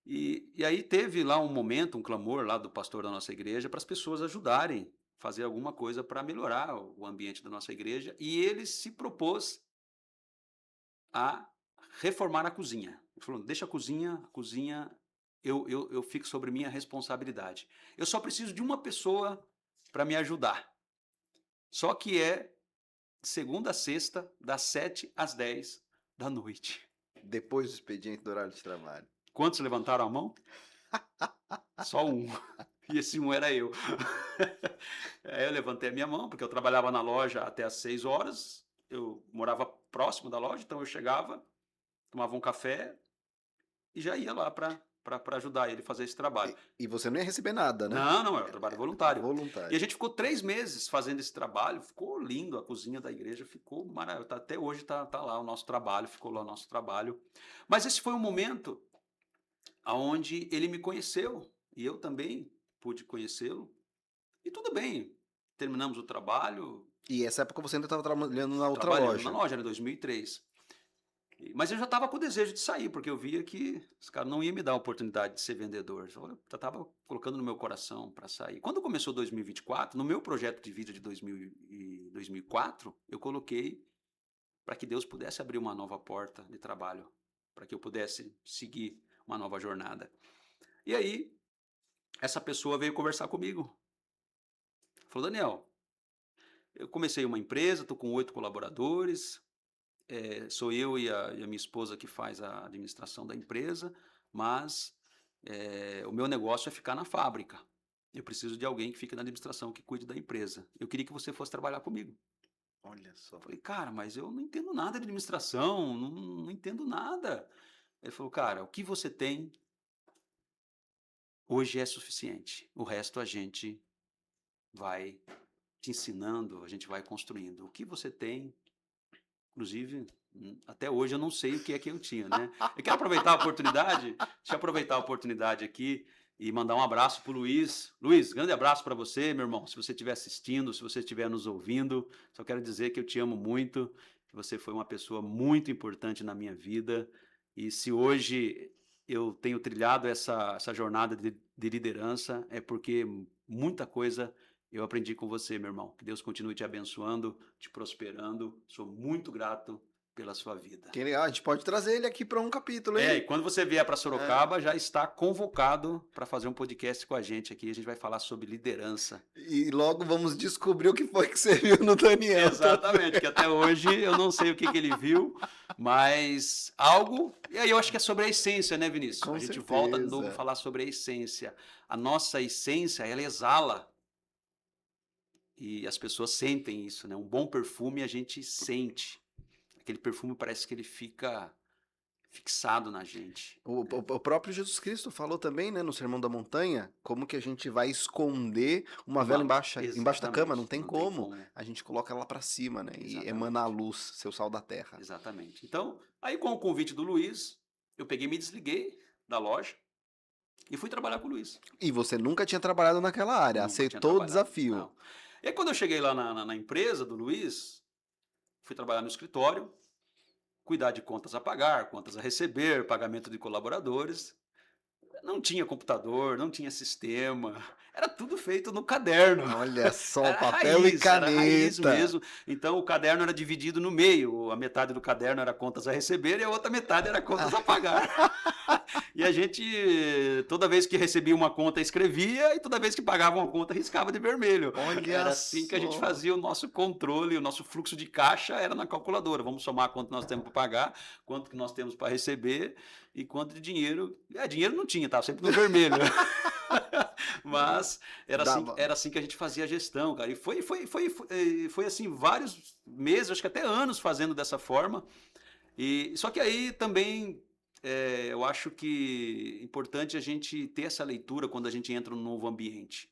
E aí teve lá um momento, um clamor lá do pastor da nossa igreja para as pessoas ajudarem, fazer alguma coisa para melhorar o ambiente da nossa igreja, e ele se propôs a reformar a cozinha. Ele falou, deixa a cozinha eu fico sobre minha responsabilidade. Eu só preciso de uma pessoa para me ajudar. Só que é segunda a sexta, das 7 às 10 da noite. Depois do expediente do horário de trabalho. Quantos levantaram a mão? Só um. E esse um era eu. Aí eu levantei a minha mão, porque eu trabalhava na loja até às 6 horas. Eu morava próximo da loja, então eu chegava, tomava um café e já ia lá para ajudar ele a fazer esse trabalho. E você não ia receber nada, né? Não, era trabalho voluntário. Voluntário. E a gente ficou 3 meses fazendo esse trabalho, ficou lindo, a cozinha da igreja ficou maravilhoso. Até hoje tá lá o nosso trabalho, ficou lá o nosso trabalho. Mas esse foi um momento onde ele me conheceu e eu também pude conhecê-lo. E tudo bem, terminamos o trabalho. E essa época você ainda estava trabalhando na outra Trabalhando loja. na loja, era 2003. Mas eu já estava com o desejo de sair, porque eu via que os caras não iam me dar a oportunidade de ser vendedor. Eu já estava colocando no meu coração para sair. Quando começou 2024, no meu projeto de vida de 2004, eu coloquei para que Deus pudesse abrir uma nova porta de trabalho, para que eu pudesse seguir uma nova jornada. E aí, essa pessoa veio conversar comigo. Falou, Daniel, eu comecei uma empresa, estou com 8 colaboradores, sou eu e a minha esposa que faz a administração da empresa, mas o meu negócio é ficar na fábrica. Eu preciso de alguém que fique na administração, que cuide da empresa. Eu queria que você fosse trabalhar comigo. Olha só. Falei, cara, mas eu não entendo nada de administração, não entendo nada. Ele falou, cara, o que você tem hoje é suficiente. O resto a gente vai te ensinando, a gente vai construindo. O que você tem, inclusive, até hoje eu não sei o que é que eu tinha, né? Eu quero aproveitar a oportunidade, deixa eu aproveitar a oportunidade aqui e mandar um abraço pro Luiz. Luiz, grande abraço para você, meu irmão. Se você estiver assistindo, se você estiver nos ouvindo, só quero dizer que eu te amo muito, que você foi uma pessoa muito importante na minha vida. E se hoje eu tenho trilhado essa jornada de liderança, é porque muita coisa eu aprendi com você, meu irmão. Que Deus continue te abençoando, te prosperando. Sou muito grato pela sua vida. Que legal, a gente pode trazer ele aqui para um capítulo, hein? E quando você vier para Sorocaba, já está convocado para fazer um podcast com a gente aqui. A gente vai falar sobre liderança. E logo vamos descobrir o que foi que você viu no Daniel. Exatamente, que até hoje eu não sei o que ele viu, mas algo. E aí eu acho que é sobre a essência, né, Vinícius? Com a gente certeza. volta de novo a falar sobre a essência. A nossa essência, ela exala. E as pessoas sentem isso, né? Um bom perfume a gente sente. Aquele perfume parece que ele fica fixado na gente. O próprio Jesus Cristo falou também, né, no Sermão da Montanha, como que a gente vai esconder uma vela embaixo da cama, não tem como. A gente coloca ela para cima, né, e emana a luz, seu sal da terra. Exatamente. Então, aí com o convite do Luiz, eu peguei e me desliguei da loja e fui trabalhar com o Luiz. E você nunca tinha trabalhado naquela área, Nunca aceitou o desafio. Não. E aí quando eu cheguei lá na empresa do Luiz, fui trabalhar no escritório, cuidar de contas a pagar, contas a receber, pagamento de colaboradores. Não tinha computador, não tinha sistema, era tudo feito no caderno. Olha só, Era papel raiz, e caneta. Era raiz mesmo. Então o caderno era dividido no meio, a metade do caderno era contas a receber e a outra metade era contas a pagar. E a gente, toda vez que recebia uma conta, escrevia, e toda vez que pagava uma conta, riscava de vermelho. Olha era assim só. que a gente fazia o nosso controle, o nosso fluxo de caixa era na calculadora. Vamos somar quanto nós temos para pagar, quanto que nós temos para receber e quanto de dinheiro. Dinheiro não tinha, estava sempre no vermelho. Mas era assim que a gente fazia a gestão, cara. E foi assim vários meses, acho que até anos fazendo dessa forma. Só que aí também eu acho que é importante a gente ter essa leitura quando a gente entra num novo ambiente.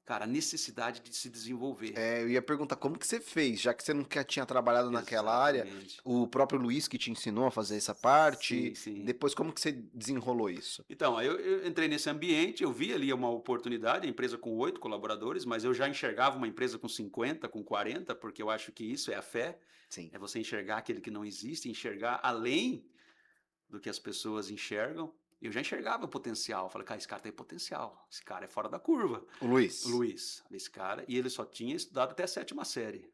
Cara, a necessidade de se desenvolver. Eu ia perguntar como que você fez, já que você nunca tinha trabalhado naquela área, Exatamente. o próprio Luiz que te ensinou a fazer essa Sim, parte, sim. depois como que você desenrolou isso? Então, aí eu entrei nesse ambiente, eu vi ali uma oportunidade, a empresa com 8 colaboradores, mas eu já enxergava uma empresa com 50, com 40, porque eu acho que isso é a fé, Sim. é você enxergar aquele que não existe, enxergar além do que as pessoas enxergam. Eu já enxergava o potencial, falei, cara, esse cara tem potencial, esse cara é fora da curva. O O Luiz. Luiz, esse cara, e ele só tinha estudado até a 7ª série,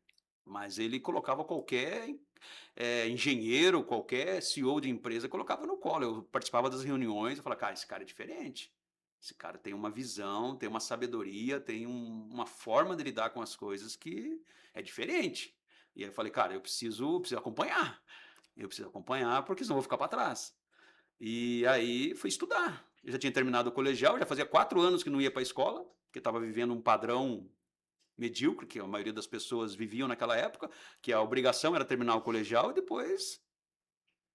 mas ele colocava qualquer engenheiro, qualquer CEO de empresa, colocava no colo. Eu participava das reuniões, eu falava, cara, esse cara é diferente. Esse cara tem uma visão, tem uma sabedoria, tem uma forma de lidar com as coisas que é diferente. E aí eu falei, cara, eu preciso acompanhar. Eu preciso acompanhar, porque senão eu vou ficar para trás. E aí fui estudar. Eu já tinha terminado o colegial, já fazia 4 anos que não ia para a escola, porque estava vivendo um padrão medíocre, que a maioria das pessoas viviam naquela época, que a obrigação era terminar o colegial e depois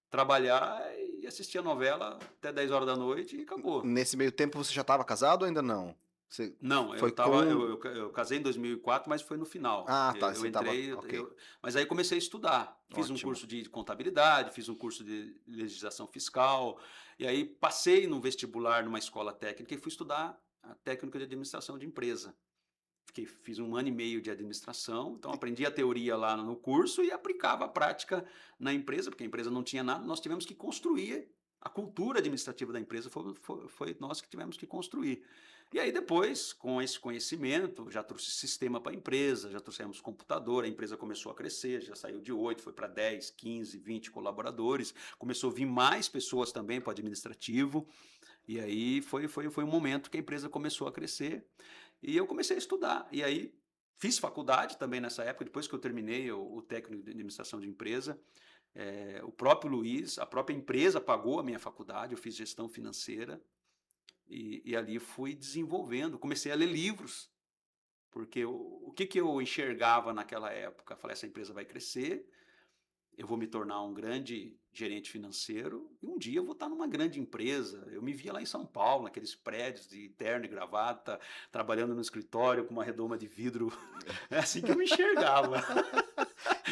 trabalhar e assistir a novela até 10 horas da noite e acabou. Nesse meio tempo você já estava casado ou ainda não? Você Não, foi com... eu casei em 2004, mas foi no final. Ah, tá, Eu você estava... entrei, Ok, mas aí comecei a estudar. Fiz um ótimo. curso de contabilidade, fiz um curso de legislação fiscal, e aí passei no vestibular numa escola técnica e fui estudar a técnica de administração de empresa. Fiz 1 ano e meio de administração, então aprendi a teoria lá no curso e aplicava a prática na empresa, porque a empresa não tinha nada, nós tivemos que construir a cultura administrativa da empresa, foi nós que tivemos que construir. E aí depois, com esse conhecimento, já trouxe sistema para a empresa, já trouxemos computador, a empresa começou a crescer, já saiu de 8, foi para 10, 15, 20 colaboradores, começou a vir mais pessoas também para o administrativo, e aí foi um momento que a empresa começou a crescer, e eu comecei a estudar. E aí fiz faculdade também nessa época, depois que eu terminei o técnico de administração de empresa. O próprio Luiz, a própria empresa pagou a minha faculdade, eu fiz gestão financeira. E ali fui desenvolvendo, comecei a ler livros, porque o que eu enxergava naquela época? Falei, essa empresa vai crescer, eu vou me tornar um grande gerente financeiro e um dia eu vou estar numa grande empresa. Eu me via lá em São Paulo, naqueles prédios de terno e gravata, trabalhando no escritório com uma redoma de vidro. É assim que eu me enxergava.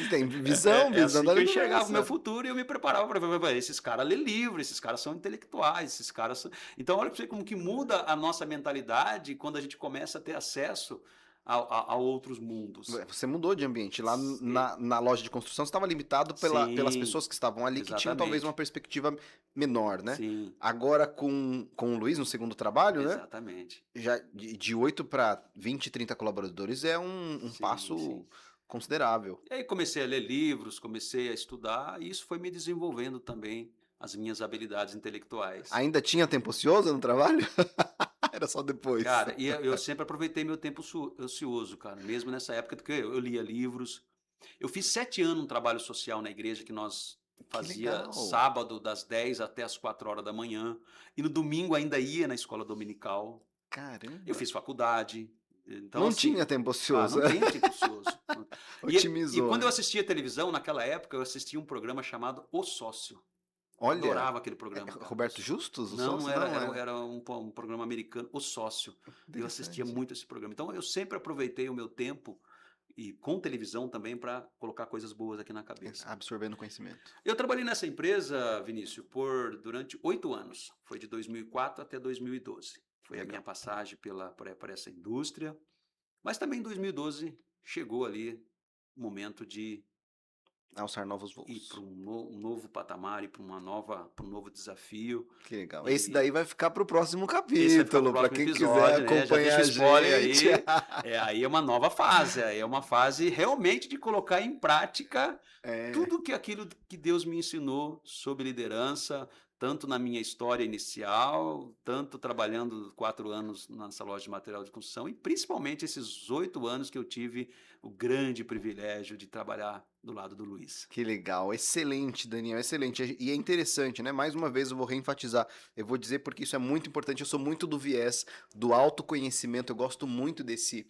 Tem visão, É visão assim da que eu enxergava o meu liderança. futuro e eu me preparava para esses caras lê livro, esses caras são intelectuais, esses caras são... Então olha para você como que muda a nossa mentalidade quando a gente começa a ter acesso a outros mundos. Você mudou de ambiente. Lá E- na loja de construção, você estava limitado pelas Sim, pessoas que estavam ali, que tinham talvez uma exatamente. perspectiva menor, né? Sim, Agora, com o Luiz, no segundo trabalho, né? exatamente. Já de 8 para 20, 30 colaboradores é um Sim, sim. passo considerável. E aí comecei a ler livros, comecei a estudar, e isso foi me desenvolvendo também as minhas habilidades intelectuais. Ainda tinha tempo ocioso no trabalho? Era só depois. Cara, e eu sempre aproveitei meu tempo ocioso, cara, mesmo nessa época, porque eu lia livros. Eu fiz 7 anos um trabalho social na igreja que nós Que fazia legal. sábado das 10 até as 4 horas da manhã, e no domingo ainda ia na escola dominical. Eu Caramba. fiz faculdade, então Não assim, tinha tempo cara, ocioso. não tem tempo ocioso. E Otimizou, quando eu né? assistia televisão, naquela época, eu assistia um programa chamado O Sócio. Eu Olha, adorava aquele programa, cara. Roberto Justus, o Não, não sócio? era, Não, é. era um programa americano, O Sócio. E eu assistia Interessante. muito esse programa. Então eu sempre aproveitei o meu tempo, e com televisão também, para colocar coisas boas aqui na cabeça. Absorvendo conhecimento. Eu trabalhei nessa empresa, Vinícius, durante 8 anos. Foi de 2004 até 2012. Foi a minha Legal. passagem por essa indústria. Mas também em 2012 chegou ali o momento de Alçar novos ir para voos. um novo patamar, ir para um novo desafio. Que legal. Esse E daí vai ficar pro próximo esse vai ficar para o capítulo, para próximo quem quiser episódio, né? Já deixa acompanhar o a spoiler gente. aí. Aí é uma nova fase. Aí é uma fase realmente de colocar em prática É, tudo aquilo que Deus me ensinou sobre liderança, tanto na minha história inicial, tanto trabalhando 4 anos nessa loja de material de construção, e principalmente esses 8 anos que eu tive o grande privilégio de trabalhar do lado do Luiz. que legal. Excelente, Daniel, excelente. E é interessante, né? Mais uma vez eu vou reenfatizar. Eu vou dizer porque isso é muito importante. Eu sou muito do viés do autoconhecimento. Eu gosto muito desse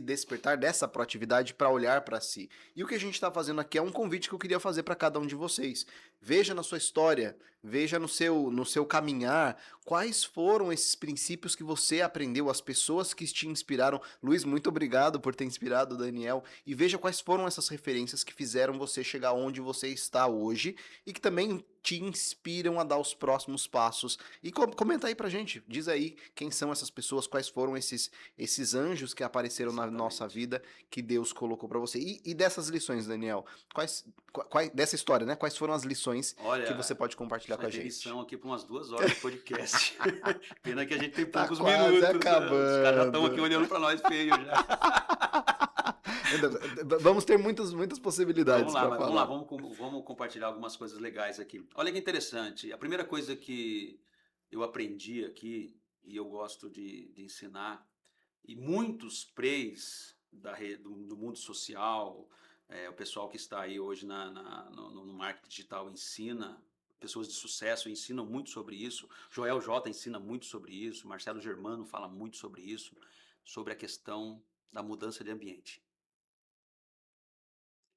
despertar, dessa proatividade para olhar para si. E o que a gente está fazendo aqui é um convite que eu queria fazer para cada um de vocês. Veja na sua história, veja no seu caminhar, quais foram esses princípios que você aprendeu, as pessoas que te inspiraram. Luiz, muito obrigado por ter inspirado o Daniel. E veja quais foram essas referências que fizeram você chegar onde você está hoje e que também te inspiram a dar os próximos passos. E comenta aí pra gente, diz aí quem são essas pessoas, quais foram esses anjos que apareceram na nossa Exatamente. vida que Deus colocou pra você. E dessas lições, Daniel, dessa história, né? Quais foram as lições que você Olha, pode compartilhar com vai a ter gente? lição aqui por umas 2 horas de podcast. Pena que a gente tem Tá poucos quase minutos. Os caras já estão aqui acabando. olhando para nós feio já. Vamos ter muitas possibilidades Vamos lá, para mas vamos lá, falar. vamos compartilhar algumas coisas legais aqui. Olha que interessante. A primeira coisa que eu aprendi aqui, e eu gosto de ensinar, e muitos preis do mundo social, o pessoal que está aí hoje no marketing digital ensina, pessoas de sucesso ensinam muito sobre isso. Joel J ensina muito sobre isso. Marcelo Germano fala muito sobre isso, sobre a questão da mudança de ambiente.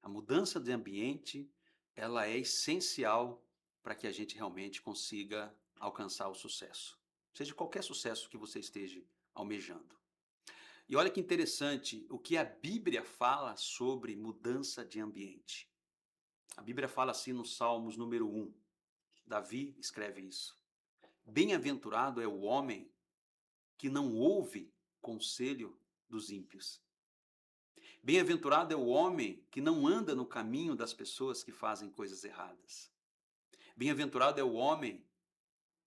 A mudança de ambiente, ela é essencial para que a gente realmente consiga alcançar o sucesso. Seja qualquer sucesso que você esteja almejando. E olha que interessante o que a Bíblia fala sobre mudança de ambiente. A Bíblia fala assim no Salmos número 1. Davi escreve isso. Bem-aventurado é o homem que não ouve conselho dos ímpios. Bem-aventurado é o homem que não anda no caminho das pessoas que fazem coisas erradas. Bem-aventurado é o homem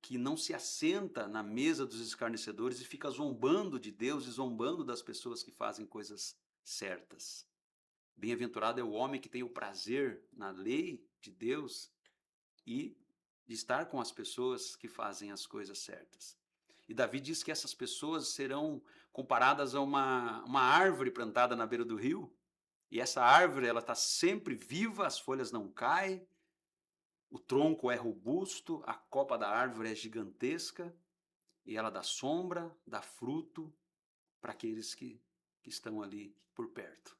que não se assenta na mesa dos escarnecedores e fica zombando de Deus e zombando das pessoas que fazem coisas certas. Bem-aventurado é o homem que tem o prazer na lei de Deus e de estar com as pessoas que fazem as coisas certas. E Davi diz que essas pessoas serão comparadas a uma árvore plantada na beira do rio. E essa árvore ela está sempre viva, as folhas não caem, o tronco é robusto, a copa da árvore é gigantesca e ela dá sombra, dá fruto para aqueles que estão ali por perto.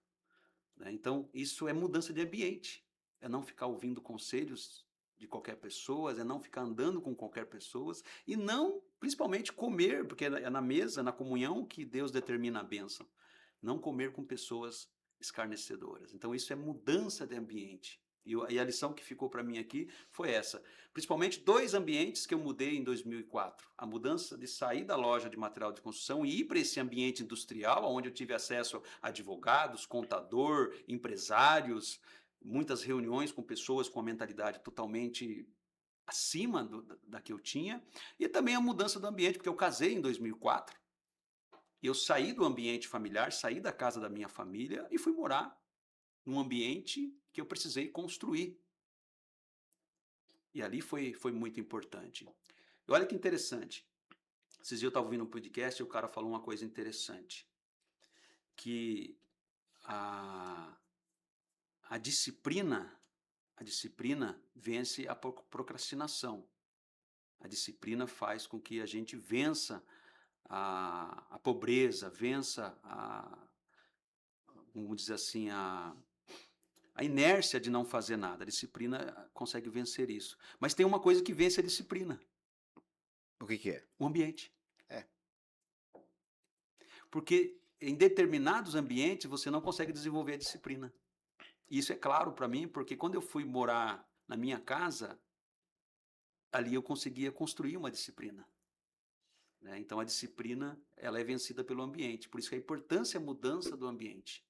Né? Então, isso é mudança de ambiente. É não ficar ouvindo conselhos de qualquer pessoa, é não ficar andando com qualquer pessoa e não, principalmente, comer, porque é na mesa, na comunhão que Deus determina a bênção. Não comer com pessoas escarnecedoras. Então, isso é mudança de ambiente. E a lição que ficou para mim aqui foi essa. Principalmente 2 ambientes que eu mudei em 2004. A mudança de sair da loja de material de construção e ir para esse ambiente industrial, onde eu tive acesso a advogados, contador, empresários, muitas reuniões com pessoas com a mentalidade totalmente acima da que eu tinha. E também a mudança do ambiente, porque eu casei em 2004. E eu saí do ambiente familiar, saí da casa da minha família e fui morar num ambiente que eu precisei construir. E ali foi muito importante. E olha que interessante. Esses dias eu estava ouvindo um podcast e o cara falou uma coisa interessante. Que a, a disciplina, a disciplina vence a procrastinação. A disciplina faz com que a gente vença a pobreza, vença vamos dizer assim, a inércia de não fazer nada. A disciplina consegue vencer isso. Mas tem uma coisa que vence a disciplina: O que que é? o ambiente. É. Porque em determinados ambientes você não consegue desenvolver a disciplina. E isso é claro para mim, porque quando eu fui morar na minha casa, ali eu conseguia construir uma disciplina. Né? Então a disciplina ela é vencida pelo ambiente. Por isso que a importância é a mudança do ambiente.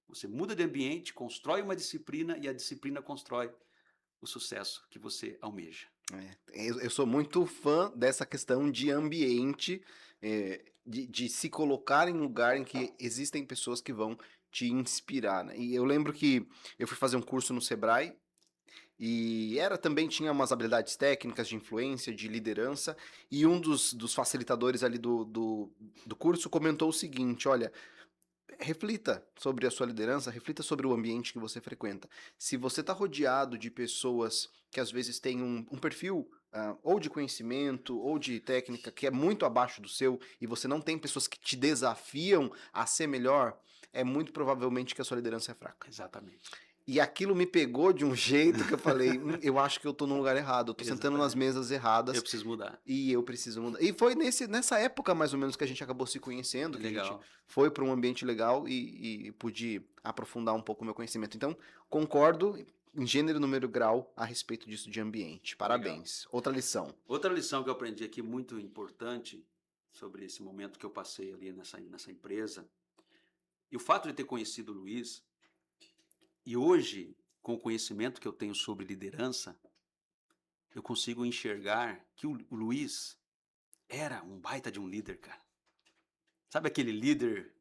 Você muda de ambiente, constrói uma disciplina e a disciplina constrói o sucesso que você almeja. Eu sou muito fã dessa questão de ambiente, de se colocar em lugar em que existem pessoas que vão te inspirar, né? E eu lembro que eu fui fazer um curso no Sebrae e também tinha umas habilidades técnicas de influência, de liderança, e um dos facilitadores ali do curso comentou o seguinte: olha, reflita sobre a sua liderança, reflita sobre o ambiente que você frequenta. Se você está rodeado de pessoas que às vezes têm um perfil ou de conhecimento ou de técnica que é muito abaixo do seu e você não tem pessoas que te desafiam a ser melhor, é muito provavelmente que a sua liderança é fraca. Exatamente. E aquilo me pegou de um jeito que eu falei, eu acho que eu tô no lugar errado, eu tô sentando nas Exatamente. mesas Eu erradas preciso mudar. e eu preciso mudar. E foi nessa época, mais ou menos, que a gente acabou se conhecendo, É que a gente legal. foi para um ambiente legal e pude aprofundar um pouco o meu conhecimento. Então, concordo em gênero, número, grau a respeito disso de ambiente. Legal. Parabéns. Outra lição. Outra lição que eu aprendi aqui muito importante sobre esse momento que eu passei ali nessa empresa, e o fato de ter conhecido o Luiz, e hoje, com o conhecimento que eu tenho sobre liderança, eu consigo enxergar que o Luiz era um baita de um líder, cara. Sabe aquele líder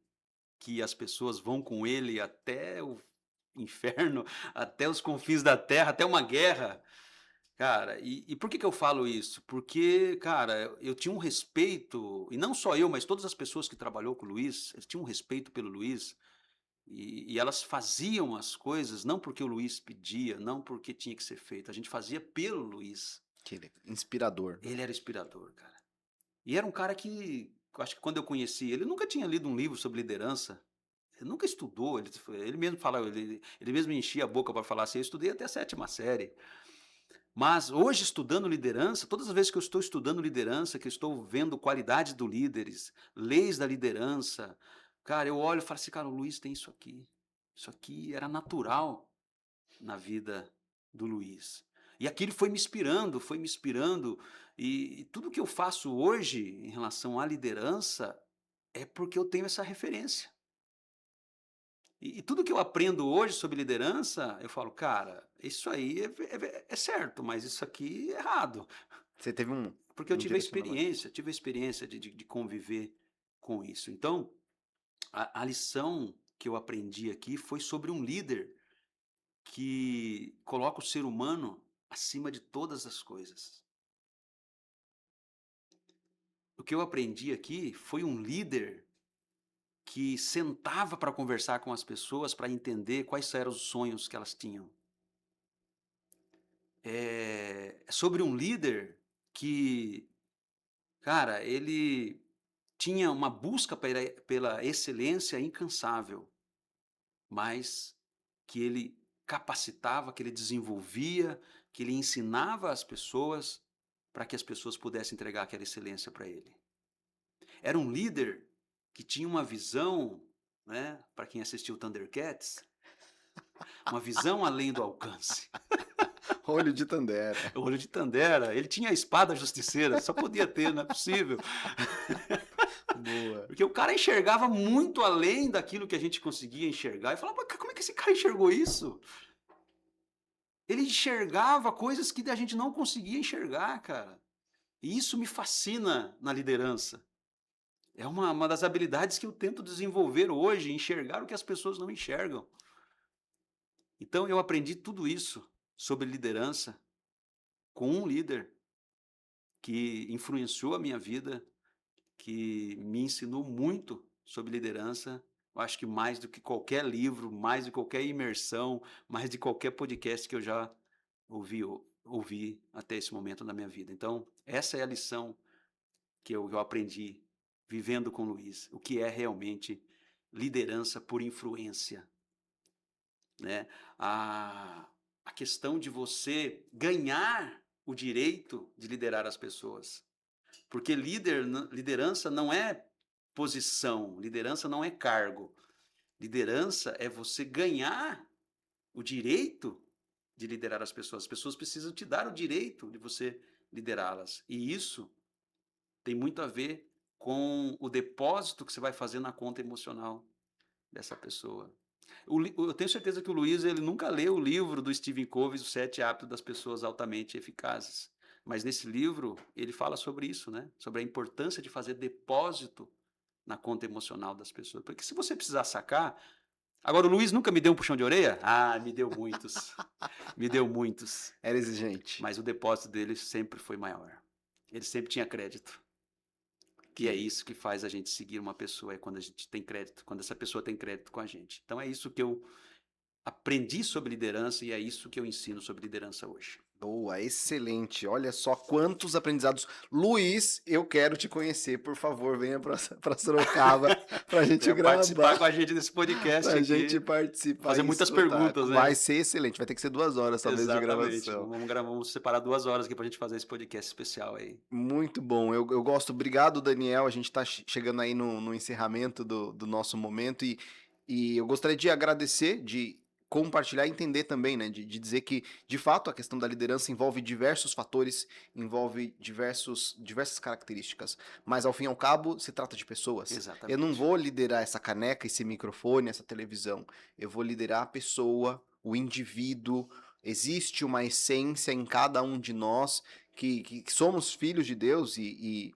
que as pessoas vão com ele até o inferno, até os confins da terra, até uma guerra? Cara, e por que que eu falo isso? Porque, cara, eu tinha um respeito, e não só eu, mas todas as pessoas que trabalhou com o Luiz, eles tinham um respeito pelo Luiz, e elas faziam as coisas não porque o Luiz pedia, não porque tinha que ser feito, a gente fazia pelo Luiz. Inspirador. Ele era inspirador, cara. E era um cara que, eu acho que quando eu conheci ele nunca tinha lido um livro sobre liderança, ele nunca estudou, ele mesmo falava, ele mesmo enchia a boca para falar assim, eu estudei até a 7ª série. Mas hoje, estudando liderança, todas as vezes que eu estou estudando liderança, que eu estou vendo qualidades do líderes, leis da liderança, cara, eu olho e falo assim, cara, o Luiz tem isso aqui. Isso aqui era natural na vida do Luiz. E aquilo foi me inspirando, e tudo que eu faço hoje em relação à liderança é porque eu tenho essa referência. E tudo que eu aprendo hoje sobre liderança, eu falo, cara, isso aí é certo, mas isso aqui é errado. Você teve Porque eu um direcionamento. tive a experiência de conviver com isso. Então, a lição que eu aprendi aqui foi sobre um líder que coloca o ser humano acima de todas as coisas. O que eu aprendi aqui foi um líder que sentava para conversar com as pessoas para entender quais eram os sonhos que elas tinham. É sobre um líder que, cara, ele tinha uma busca pela excelência incansável, mas que ele capacitava, que ele desenvolvia, que ele ensinava as pessoas para que as pessoas pudessem entregar aquela excelência para ele. Era um líder que tinha uma visão, né, para quem assistiu Thundercats, uma visão além do alcance. Olho de Tandera. O olho de Tandera, ele tinha a espada justiceira, só podia ter, não é possível. Boa. Porque o cara enxergava muito além daquilo que a gente conseguia enxergar. E falava, mas como é que esse cara enxergou isso? Ele enxergava coisas que a gente não conseguia enxergar, cara. E isso me fascina na liderança. É uma das habilidades que eu tento desenvolver hoje, enxergar o que as pessoas não enxergam. Então eu aprendi tudo isso sobre liderança com um líder que influenciou a minha vida, que me ensinou muito sobre liderança. Eu acho que mais do que qualquer livro, mais de qualquer imersão, mais de qualquer podcast que eu já ouvi, ouvi até esse momento da minha vida. Então, essa é a lição que eu aprendi vivendo com o Luiz, o que é realmente liderança por influência, né? A questão de você ganhar o direito de liderar as pessoas. Porque liderança não é posição, liderança não é cargo. Liderança é você ganhar o direito de liderar as pessoas. As pessoas precisam te dar o direito de você liderá-las. E isso tem muito a ver com o depósito que você vai fazer na conta emocional dessa pessoa. Eu tenho certeza que o Luiz ele nunca leu o livro do Stephen Covey, Os 7 Hábitos das Pessoas Altamente Eficazes. Mas nesse livro ele fala sobre isso, né? Sobre a importância de fazer depósito na conta emocional das pessoas. Porque se você precisar sacar. Agora, o Luiz nunca me deu um puxão de orelha? Ah, me deu muitos. Me deu muitos. Era exigente. Mas o depósito dele sempre foi maior. Ele sempre tinha crédito. E é isso que faz a gente seguir uma pessoa, é quando a gente tem crédito, quando essa pessoa tem crédito com a gente. Então é isso que eu aprendi sobre liderança e é isso que eu ensino sobre liderança hoje. Boa, excelente. Olha só quantos aprendizados. Luiz, eu quero te conhecer, por favor, venha para Sorocaba para a gente Venha participar com gravar, a gente desse podcast para a gente aqui, participar fazer e muitas escutar. perguntas, Vai né? ser excelente, vai ter que ser 2 horas talvez de Exatamente. gravação. Vamos gravar, vamos separar 2 horas aqui pra gente fazer esse podcast especial aí. Muito bom, eu gosto. Obrigado, Daniel. A gente está chegando aí no encerramento do nosso momento e eu gostaria de agradecer, de compartilhar e entender também, né? De dizer que, de fato, a questão da liderança envolve diversos fatores, envolve diversas características, mas ao fim e ao cabo se trata de pessoas. Eu não Exatamente. vou liderar essa caneca, esse microfone, essa televisão. Eu vou liderar a pessoa, o indivíduo. Existe uma essência em cada um de nós que somos filhos de Deus e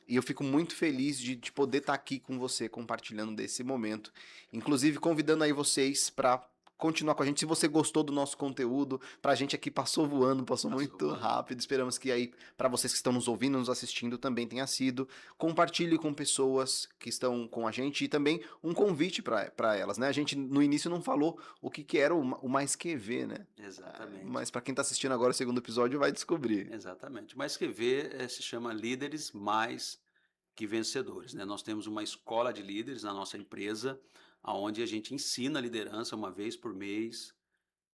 eu fico muito feliz de poder estar aqui com você, compartilhando desse momento. Inclusive, convidando aí vocês para continuar com a gente. Se você gostou do nosso conteúdo, para a gente aqui passou voando, passou Passou muito voando. rápido. Esperamos que aí, para vocês que estão nos ouvindo, nos assistindo, também tenha sido. Compartilhe com pessoas que estão com a gente e também um convite para elas, né? A gente no início não falou o que era o Mais Que Ver, né? Exatamente. Mas para quem está assistindo agora o segundo episódio vai descobrir. Exatamente. Mas escrever se chama líderes mais que vencedores, né? Nós temos uma escola de líderes na nossa empresa, onde a gente ensina liderança uma vez por mês,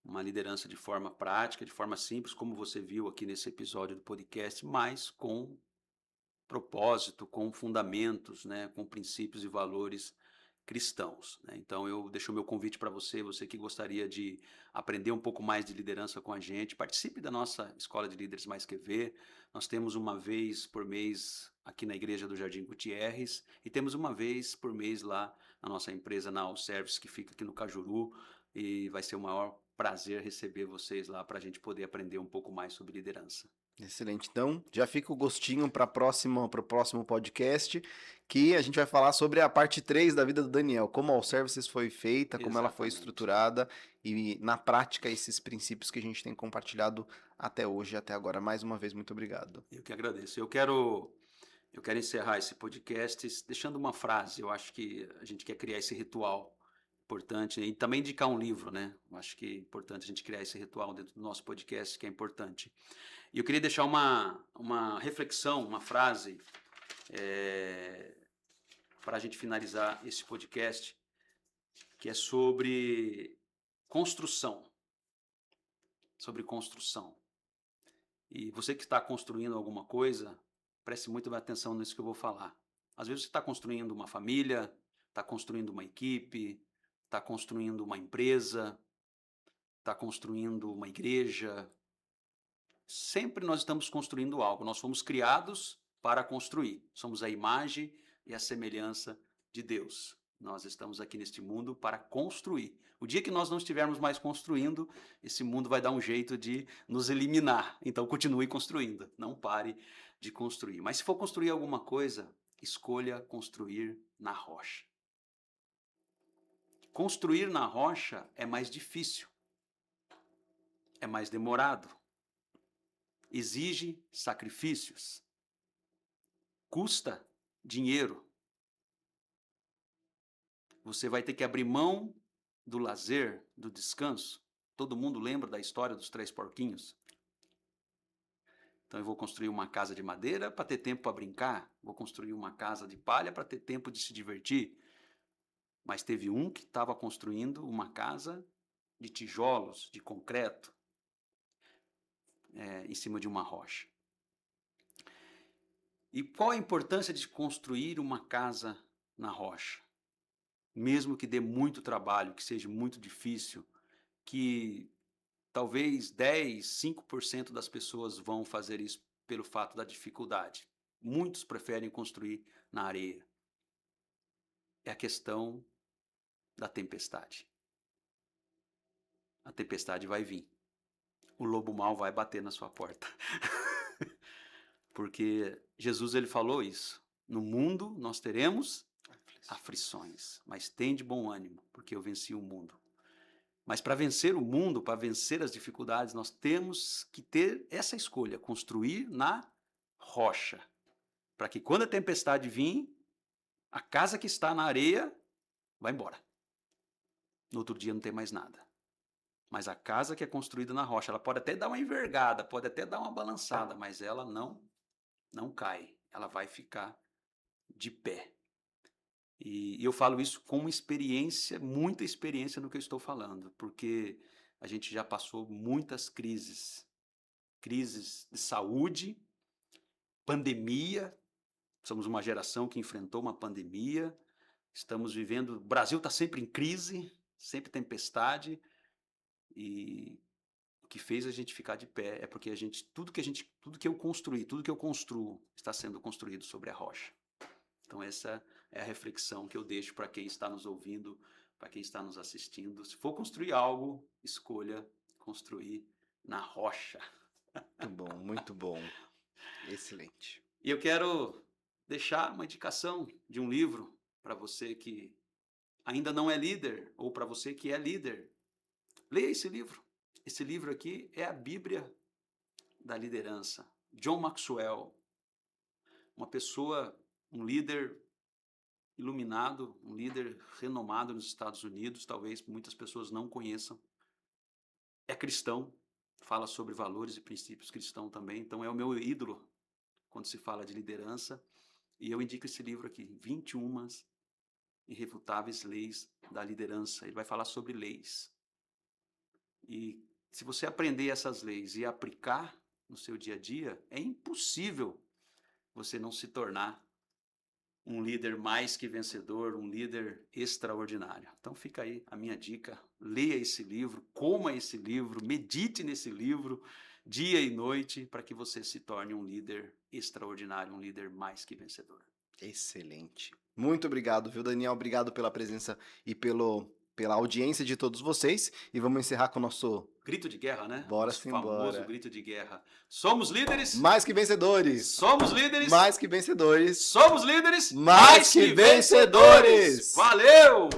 uma liderança de forma prática, de forma simples, como você viu aqui nesse episódio do podcast, mas com propósito, com fundamentos, né? Com princípios e valores cristãos, né? Então eu deixo o meu convite para você, você que gostaria de aprender um pouco mais de liderança com a gente, participe da nossa Escola de Líderes Mais Que Ver. Nós temos uma vez por mês aqui na Igreja do Jardim Gutierrez e temos uma vez por mês lá na nossa empresa na All Service, que fica aqui no Cajuru, e vai ser o maior prazer receber vocês lá para a gente poder aprender um pouco mais sobre liderança. Excelente. Então, já fica o gostinho para o próximo podcast, que a gente vai falar sobre a parte 3 da vida do Daniel, como a All Services foi feita, como ela foi Exatamente. estruturada e, na prática, esses princípios que a gente tem compartilhado até hoje, até agora. Mais uma vez, muito obrigado. Eu que agradeço. Eu quero encerrar esse podcast deixando uma frase. Eu acho que a gente quer criar esse ritual importante e também indicar um livro, né? Eu acho que é importante a gente criar esse ritual dentro do nosso podcast, que é importante. E eu queria deixar uma reflexão, uma frase para a gente finalizar esse podcast, que é sobre construção. Sobre construção. E você que está construindo alguma coisa, preste muita atenção nisso que eu vou falar. Às vezes você está construindo uma família, está construindo uma equipe, está construindo uma empresa, está construindo uma igreja. Sempre nós estamos construindo algo. Nós fomos criados para construir. Somos a imagem e a semelhança de Deus. Nós estamos aqui neste mundo para construir. O dia que nós não estivermos mais construindo, esse mundo vai dar um jeito de nos eliminar. Então continue construindo, não pare de construir. Mas se for construir alguma coisa, escolha construir na rocha. Construir na rocha é mais difícil, é mais demorado, exige sacrifícios, custa dinheiro. Você vai ter que abrir mão do lazer, do descanso. Todo mundo lembra da história dos 3 porquinhos? Então eu vou construir uma casa de madeira para ter tempo para brincar, vou construir uma casa de palha para ter tempo de se divertir. Mas teve um que estava construindo uma casa de tijolos, de concreto, em cima de uma rocha. E qual a importância de construir uma casa na rocha? Mesmo que dê muito trabalho, que seja muito difícil, que talvez 10, 5% das pessoas vão fazer isso pelo fato da dificuldade. Muitos preferem construir na areia. É a questão da tempestade. A tempestade vai vir. O lobo mau vai bater na sua porta. Porque Jesus ele falou isso. No mundo nós teremos aflições, mas tende bom ânimo, porque eu venci o mundo. Mas para vencer o mundo, para vencer as dificuldades, nós temos que ter essa escolha, construir na rocha. Para que quando a tempestade vir, a casa que está na areia vai embora. No outro dia não tem mais nada. Mas a casa que é construída na rocha, ela pode até dar uma envergada, pode até dar uma balançada, mas ela não cai. Ela vai ficar de pé. E eu falo isso com experiência, muita experiência no que eu estou falando, porque a gente já passou muitas crises. Crises de saúde, pandemia. Somos uma geração que enfrentou uma pandemia. Estamos vivendo... O Brasil está sempre em crise, sempre tempestade. E o que fez a gente ficar de pé é porque tudo que eu construí, tudo que eu construo está sendo construído sobre a rocha. Então essa é a reflexão que eu deixo para quem está nos ouvindo, para quem está nos assistindo. Se for construir algo, escolha construir na rocha. Muito bom. Excelente. E eu quero deixar uma indicação de um livro para você que ainda não é líder ou para você que é líder. Leia esse livro. Esse livro aqui é a Bíblia da liderança. John Maxwell, uma pessoa, um líder iluminado, um líder renomado nos Estados Unidos, talvez muitas pessoas não conheçam. É cristão, fala sobre valores e princípios cristãos também, então é o meu ídolo quando se fala de liderança. E eu indico esse livro aqui, 21 Irrefutáveis Leis da Liderança. Ele vai falar sobre leis. E se você aprender essas leis e aplicar no seu dia a dia, é impossível você não se tornar um líder mais que vencedor, um líder extraordinário. Então fica aí a minha dica, leia esse livro, coma esse livro, medite nesse livro dia e noite para que você se torne um líder extraordinário, um líder mais que vencedor. Excelente. Muito obrigado, viu, Daniel? Obrigado pela presença e pela audiência de todos vocês. E vamos encerrar com o nosso... grito de guerra, né? Bora Nosso sim, famoso bora. grito de guerra. Somos líderes. Mais que vencedores. Somos líderes. Mais que vencedores. Somos líderes. Mais que vencedores. Valeu!